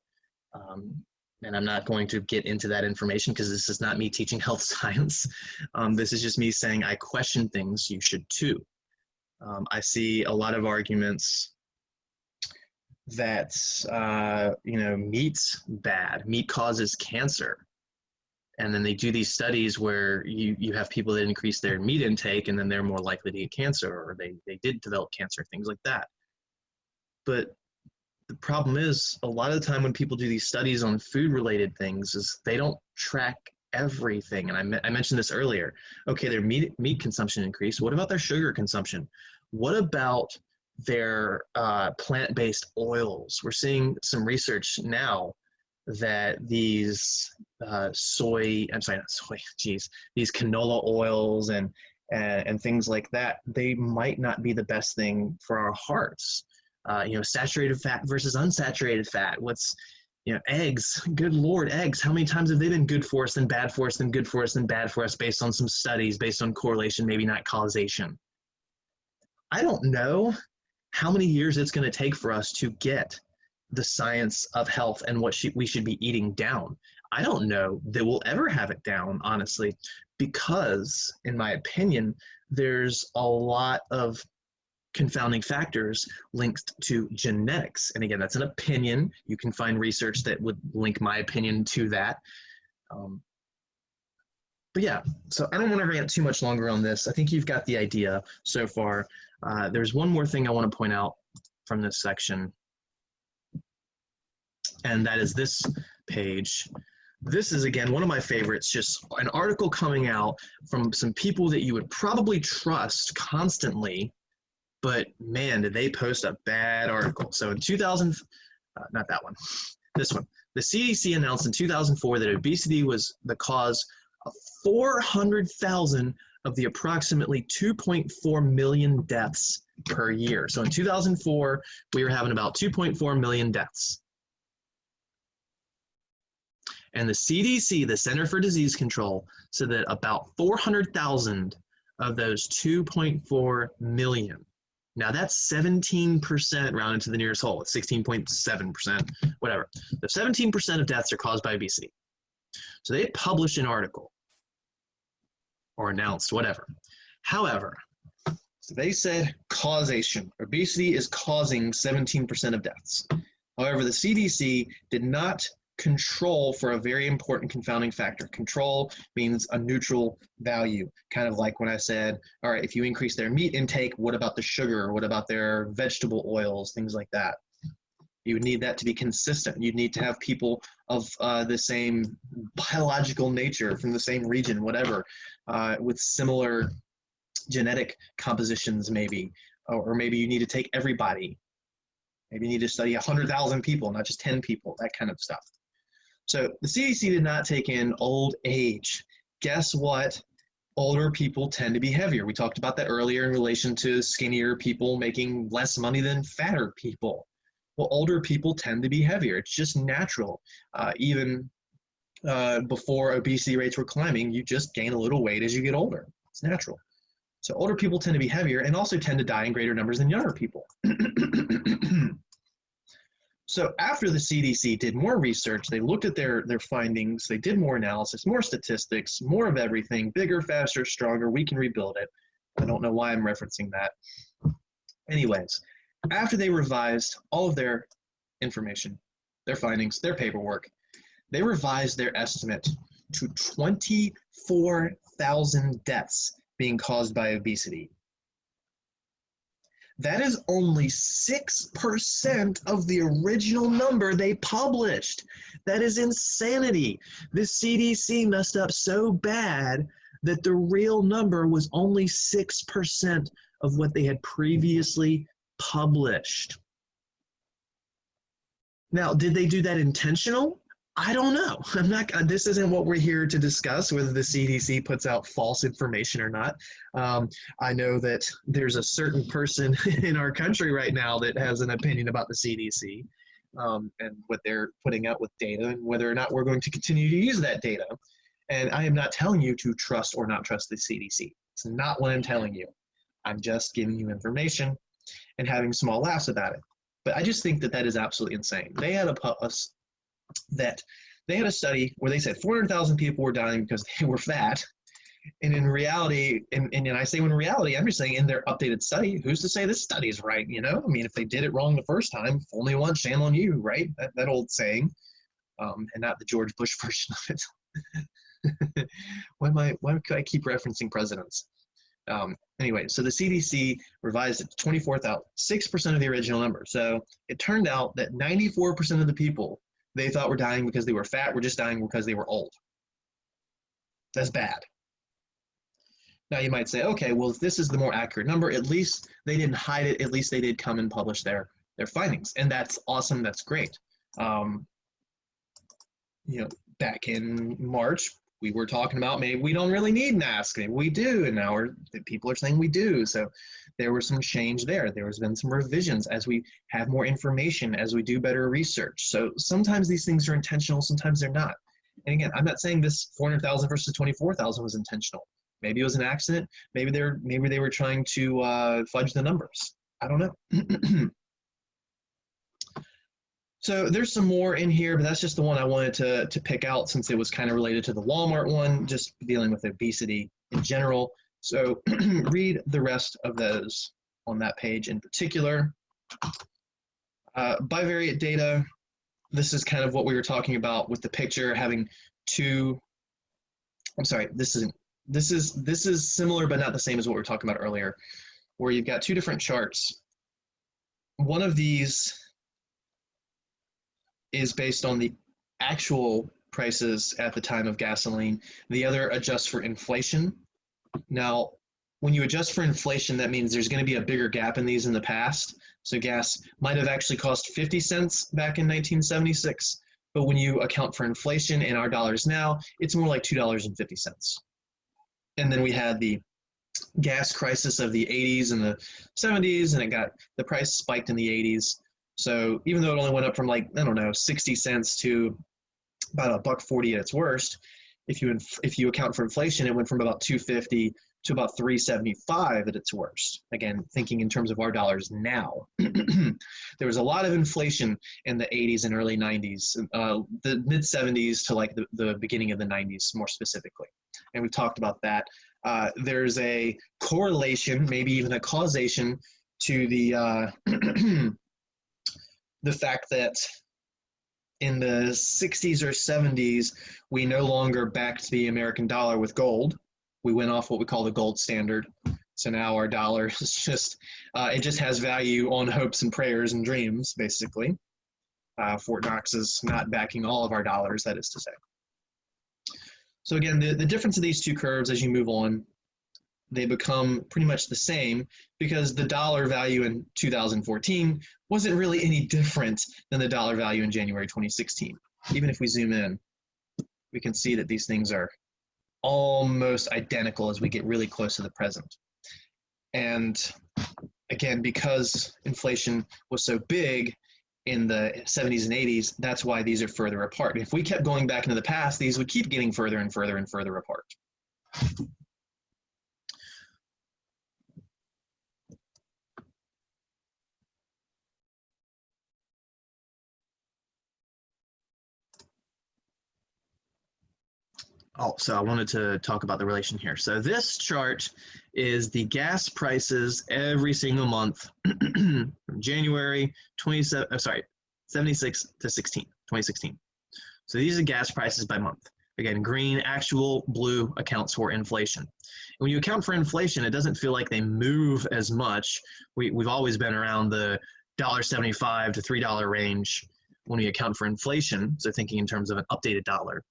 And I'm not going to get into that information because this is not me teaching health science. This is just me saying I question things, you should too. I see a lot of arguments that meat's bad, meat causes cancer, and then they do these studies where you have people that increase their meat intake and then they're more likely to get cancer, or they did develop cancer, things like that. But the problem is, a lot of the time when people do these studies on food related things, is they don't track everything. And I mentioned this earlier. Okay, their meat consumption increased. What about their sugar consumption? What about their plant-based oils? We're seeing some research now that these these canola oils and things like that, they might not be the best thing for our hearts. Saturated fat versus unsaturated fat. Eggs, good Lord, eggs. How many times have they been good for us, then bad for us, then good for us, then bad for us, based on some studies, based on correlation, maybe not causation? I don't know how many years it's going to take for us to get the science of health and what we should be eating down. I don't know that we'll ever have it down, honestly, because, in my opinion, there's a lot of confounding factors linked to genetics. And again, that's an opinion. You can find research that would link my opinion to that. But yeah, so I don't want to rant too much longer on this. I think you've got the idea so far. There's one more thing I want to point out from this section, and that is this page. This is, again, one of my favorites, just an article coming out from some people that you would probably trust constantly, but man, did they post a bad article. So in 2000, not that one, this one. The CDC announced in 2004 that obesity was the cause of 400,000 of the approximately 2.4 million deaths per year. So in 2004, we were having about 2.4 million deaths. And the CDC, the Center for Disease Control, said that about 400,000 of those 2.4 million. Now that's 17% rounded to the nearest whole. It's 16.7%, whatever. The 17% of deaths are caused by obesity. So they published an article or announced, whatever. However, so they said causation. Obesity is causing 17% of deaths. However, the CDC did not control for a very important confounding factor. Control means a neutral value, kind of like when I said, all right, if you increase their meat intake, what about the sugar? What about their vegetable oils, things like that? You would need that to be consistent. You'd need to have people of the same biological nature from the same region, whatever, with similar genetic compositions maybe, or maybe you need to take everybody. Maybe you need to study 100,000 people, not just 10 people, that kind of stuff. So the CDC did not take in old age. Guess what? Older people tend to be heavier. We talked about that earlier in relation to skinnier people making less money than fatter people. Well, older people tend to be heavier. It's just natural. Even before obesity rates were climbing, you just gain a little weight as you get older. It's natural. So older people tend to be heavier and also tend to die in greater numbers than younger people. So after the CDC did more research, they looked at their findings, they did more analysis, more statistics, more of everything, bigger, faster, stronger, we can rebuild it. I don't know why I'm referencing that. Anyways, after they revised all of their information, their findings, their paperwork, they revised their estimate to 24,000 deaths being caused by obesity. That is only 6% of the original number they published. That is insanity. The CDC messed up so bad that the real number was only 6% of what they had previously published. Now, did they do that intentional? I don't know. This isn't what we're here to discuss, whether the CDC puts out false information or not. I know that there's a certain person in our country right now that has an opinion about the CDC and what they're putting out with data and whether or not we're going to continue to use that data. And I am not telling you to trust or not trust the CDC. It's not what I'm telling you. I'm just giving you information and having small laughs about it. But I just think that that is absolutely insane. They had a study where they said 400,000 people were dying because they were fat. And in reality, and I say in reality, I'm just saying in their updated study, who's to say this study is right, you know? I mean, if they did it wrong the first time, only one, shame on you, right? That old saying, and not the George Bush version of it. Why do I keep referencing presidents? Anyway, so the CDC revised it to 24,000, 6% of the original number. So it turned out that 94% of the people they thought were dying because they were fat were just dying because they were old. That's bad. Now you might say, okay, well, if this is the more accurate number, at least they didn't hide it. At least they did come and publish their findings. And that's awesome. That's great. Back in March, we were talking about maybe we don't really need masks. Maybe we do. And now people are saying we do. So there was some change there. There has been some revisions as we have more information, as we do better research. So sometimes these things are intentional, sometimes they're not. And again, I'm not saying this 400,000 versus 24,000 was intentional. Maybe it was an accident. Maybe they were trying to fudge the numbers. I don't know. So there's some more in here, but that's just the one I wanted to pick out since it was kind of related to the Walmart one, just dealing with obesity in general. So read the rest of those on that page in particular. Bivariate data, this is kind of what we were talking about with the picture having two, I'm sorry, this is similar but not the same as what we were talking about earlier, where you've got two different charts. One of these is based on the actual prices at the time of gasoline. The other adjusts for inflation. Now, when you adjust for inflation, that means there's going to be a bigger gap in these in the past. So gas might have actually cost 50 cents back in 1976, but when you account for inflation in our dollars now, it's more like $2.50. And then we had the gas crisis of the 80s and the 70s, and the price spiked in the 80s. So even though it only went up from like, I don't know, 60 cents to about $1.40 at its worst, if you account for inflation, it went from about 250 to about 375 at its worst. Again, thinking in terms of our dollars now. There was a lot of inflation in the 80s and early 90s, the mid 70s to like the beginning of the 90s more specifically. And we talked about that. There's a correlation, maybe even a causation to the the fact that in the 60s or 70s, we no longer backed the American dollar with gold. We went off what we call the gold standard. So now our dollar is just, it just has value on hopes and prayers and dreams, basically. Fort Knox is not backing all of our dollars, that is to say. So again, the difference of these two curves as you move on, they become pretty much the same because the dollar value in 2014 wasn't really any different than the dollar value in January 2016. Even if we zoom in, we can see that these things are almost identical as we get really close to the present. And again, because inflation was so big in the 70s and 80s, that's why these are further apart. If we kept going back into the past, these would keep getting further and further and further apart. Oh, so I wanted to talk about the relation here. So this chart is the gas prices every single month from January 76 to 2016. So these are gas prices by month. Again, green, actual, blue accounts for inflation. And when you account for inflation, it doesn't feel like they move as much. We've always been around the $1.75 to $3 range when we account for inflation. So thinking in terms of an updated dollar.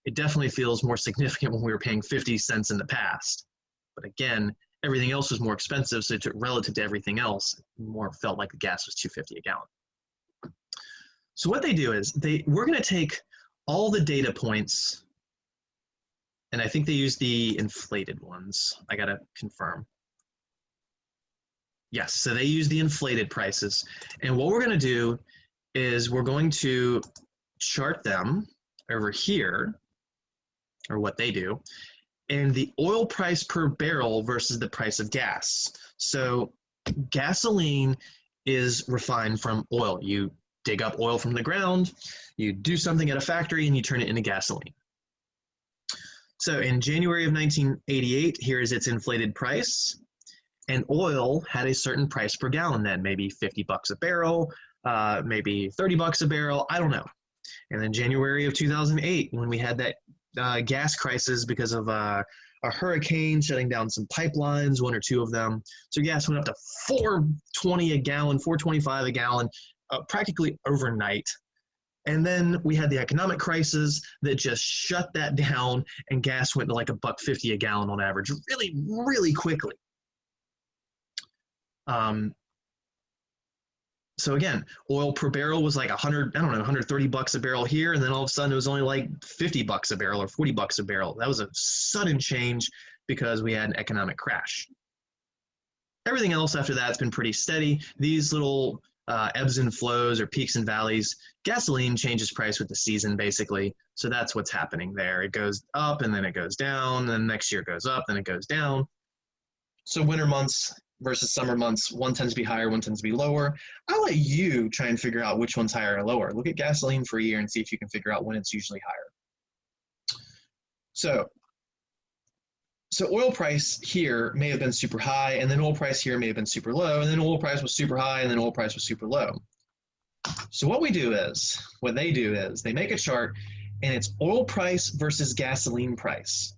It definitely feels more significant when we were paying 50 cents in the past. But again, everything else was more expensive, so relative to everything else, more felt like the gas was $2.50 a gallon. So what they do is we're going to take all the data points, and I think they use the inflated ones. I got to confirm. Yes, so they use the inflated prices. And what we're going to do is we're going to chart them over here, or what they do, and the oil price per barrel versus the price of gas. So gasoline is refined from oil. You dig up oil from the ground, you do something at a factory, and you turn it into gasoline. So in January of 1988, here is its inflated price. And oil had a certain price per gallon then, maybe 50 bucks a barrel, maybe 30 bucks a barrel, I don't know. And then January of 2008, when we had that gas crisis because of a hurricane shutting down some pipelines, one or two of them. So gas went up to $4.20 a gallon, $4.25 a gallon, practically overnight. And then we had the economic crisis that just shut that down, and gas went to like $1.50 a gallon on average, really, really quickly. So again, oil per barrel was like 130 bucks a barrel here, and then all of a sudden it was only like 50 bucks a barrel or 40 bucks a barrel. That was a sudden change because we had an economic crash. Everything else after that's been pretty steady. These little ebbs and flows or peaks and valleys, gasoline changes price with the season basically. So that's what's happening there. It goes up and then it goes down, then next year it goes up, then it goes down. So winter months versus summer months, one tends to be higher, one tends to be lower. I'll let you try and figure out which one's higher or lower. Look at gasoline for a year and see if you can figure out when it's usually higher. So oil price here may have been super high, and then oil price here may have been super low, and then oil price was super high, and then oil price was super low. So what they do is they make a chart, and it's oil price versus gasoline price.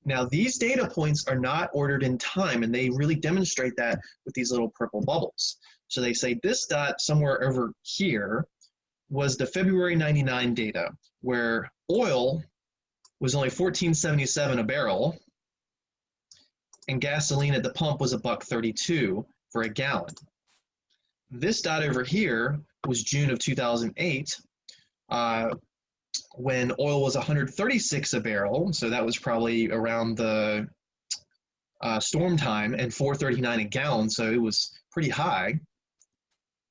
Now, these data points are not ordered in time, and they really demonstrate that with these little purple bubbles. So they say this dot somewhere over here was the February 99 data, where oil was only $14.77 a barrel, and gasoline at the pump was $1.32 for a gallon. This dot over here was June of 2008, when oil was 136 a barrel, so that was probably around the storm time and 4.39 a gallon, so it was pretty high.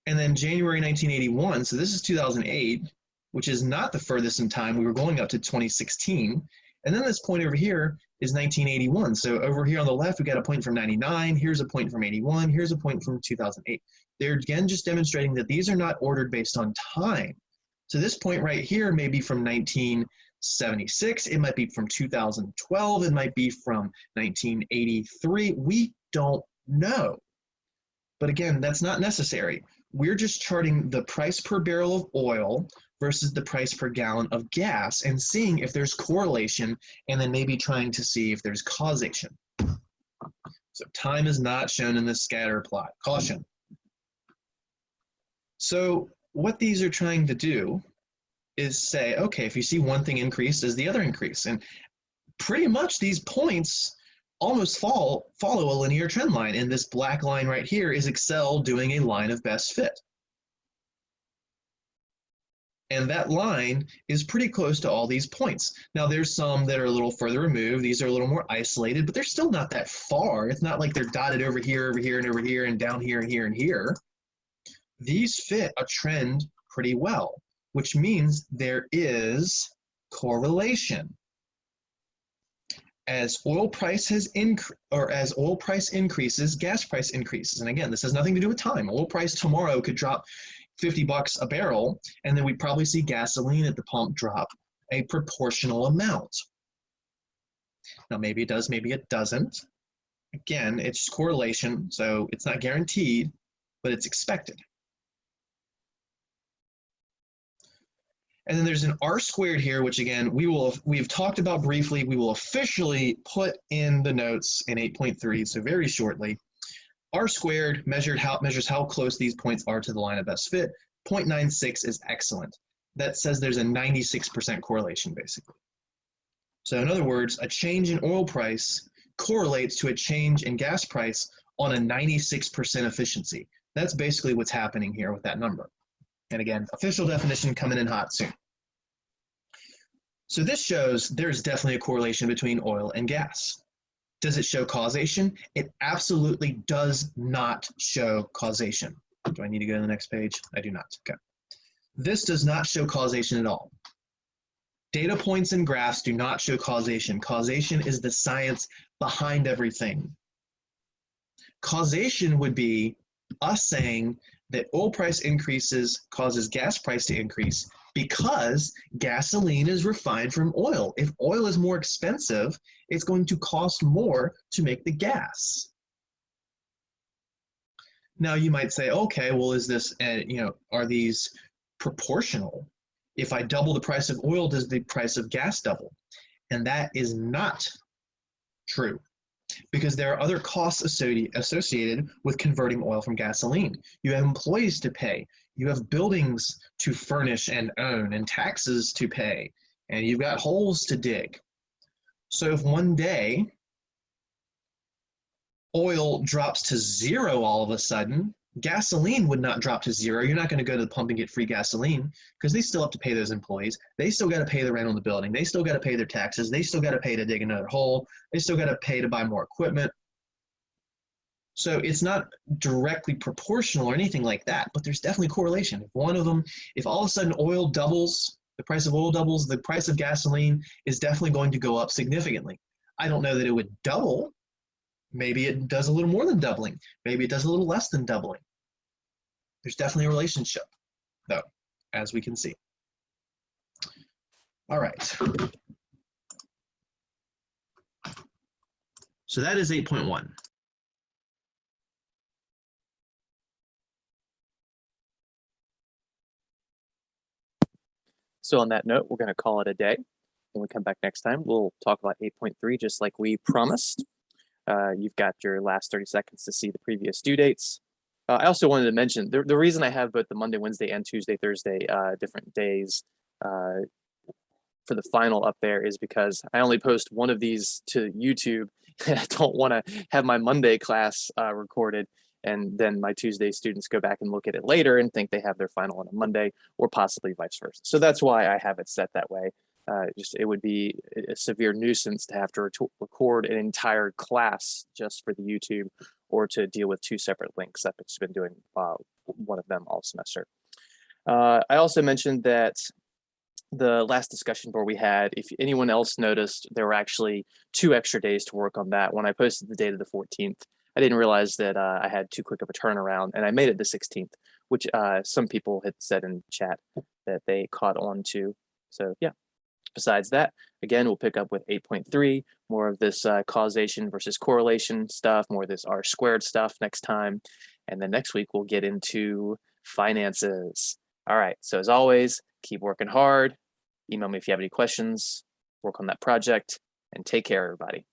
And then January 1981, so this is 2008, which is not the furthest in time. We were going up to 2016. And then this point over here is 1981. So over here on the left, we got a point from 99. Here's a point from 81. Here's a point from 2008. They're again just demonstrating that these are not ordered based on time. So this point right here may be from 1976. It might be from 2012. It might be from 1983. We don't know. But again, that's not necessary. We're just charting the price per barrel of oil versus the price per gallon of gas and seeing if there's correlation and then maybe trying to see if there's causation. So time is not shown in this scatter plot. Caution. So what these are trying to do is say, okay, if you see one thing increase, does the other increase? And pretty much these points almost follow a linear trend line. And this black line right here is Excel doing a line of best fit. And that line is pretty close to all these points. Now there's some that are a little further removed. These are a little more isolated, but they're still not that far. It's not like they're dotted over here, and over here, and down here, and here, and here. These fit a trend pretty well, which means there is correlation. As oil price has as oil price increases, gas price increases. And again, this has nothing to do with time. Oil price tomorrow could drop $50 a barrel, and then we'd probably see gasoline at the pump drop a proportional amount. Now, maybe it does, maybe it doesn't. Again, it's correlation, so it's not guaranteed, but it's expected. And then there's an R squared here, which again, we've talked about briefly. We will officially put in the notes in 8.3, so very shortly. R squared measures how close these points are to the line of best fit. 0.96 is excellent. That says there's a 96% correlation, basically. So in other words, a change in oil price correlates to a change in gas price on a 96% efficiency. That's basically what's happening here with that number. And again, official definition coming in hot soon. So this shows there's definitely a correlation between oil and gas. Does it show causation? It absolutely does not show causation. Do I need to go to the next page? I do not. Okay. This does not show causation at all. Data points and graphs do not show causation. Causation is the science behind everything. Causation would be us saying that oil price increases causes gas price to increase because gasoline is refined from oil. If oil is more expensive, it's going to cost more to make the gas. Now you might say, okay, well, is this, are these proportional? If I double the price of oil, does the price of gas double? And that is not true, because there are other costs associated with converting oil from gasoline. You have employees to pay, you have buildings to furnish and own, and taxes to pay, and you've got holes to dig. So if one day oil drops to zero all of a sudden, gasoline would not drop to zero. You're not going to go to the pump and get free gasoline, because they still have to pay those employees. They still got to pay the rent on the building. They still got to pay their taxes. They still got to pay to dig another hole. They still got to pay to buy more equipment. So it's not directly proportional or anything like that, but there's definitely correlation. If all of a sudden oil doubles, the price of oil doubles, the price of gasoline is definitely going to go up significantly. I don't know that it would double. Maybe it does a little more than doubling. Maybe it does a little less than doubling. There's definitely a relationship, though, as we can see. All right. So that is 8.1. So on that note, we're going to call it a day. When we come back next time, we'll talk about 8.3 just like we promised. You've got your last 30 seconds to see the previous due dates. I also wanted to mention the reason I have both the Monday, Wednesday, and Tuesday, Thursday different days for the final up there is because I only post one of these to YouTube. And I don't want to have my Monday class recorded and then my Tuesday students go back and look at it later and think they have their final on a Monday, or possibly vice versa. So that's why I have it set that way. It would be a severe nuisance to have to record an entire class just for the YouTube, or to deal with two separate links. I've just been doing one of them all semester. I also mentioned that the last discussion board we had, if anyone else noticed, there were actually 2 extra days to work on that. When I posted the date of the 14th, I didn't realize that I had too quick of a turnaround, and I made it the 16th, which some people had said in chat that they caught on to. So yeah, besides that, again, we'll pick up with 8.3, more of this causation versus correlation stuff, more of this R squared stuff next time. And then next week, we'll get into finances. All right, so as always, keep working hard. Email me if you have any questions, work on that project, and take care, everybody.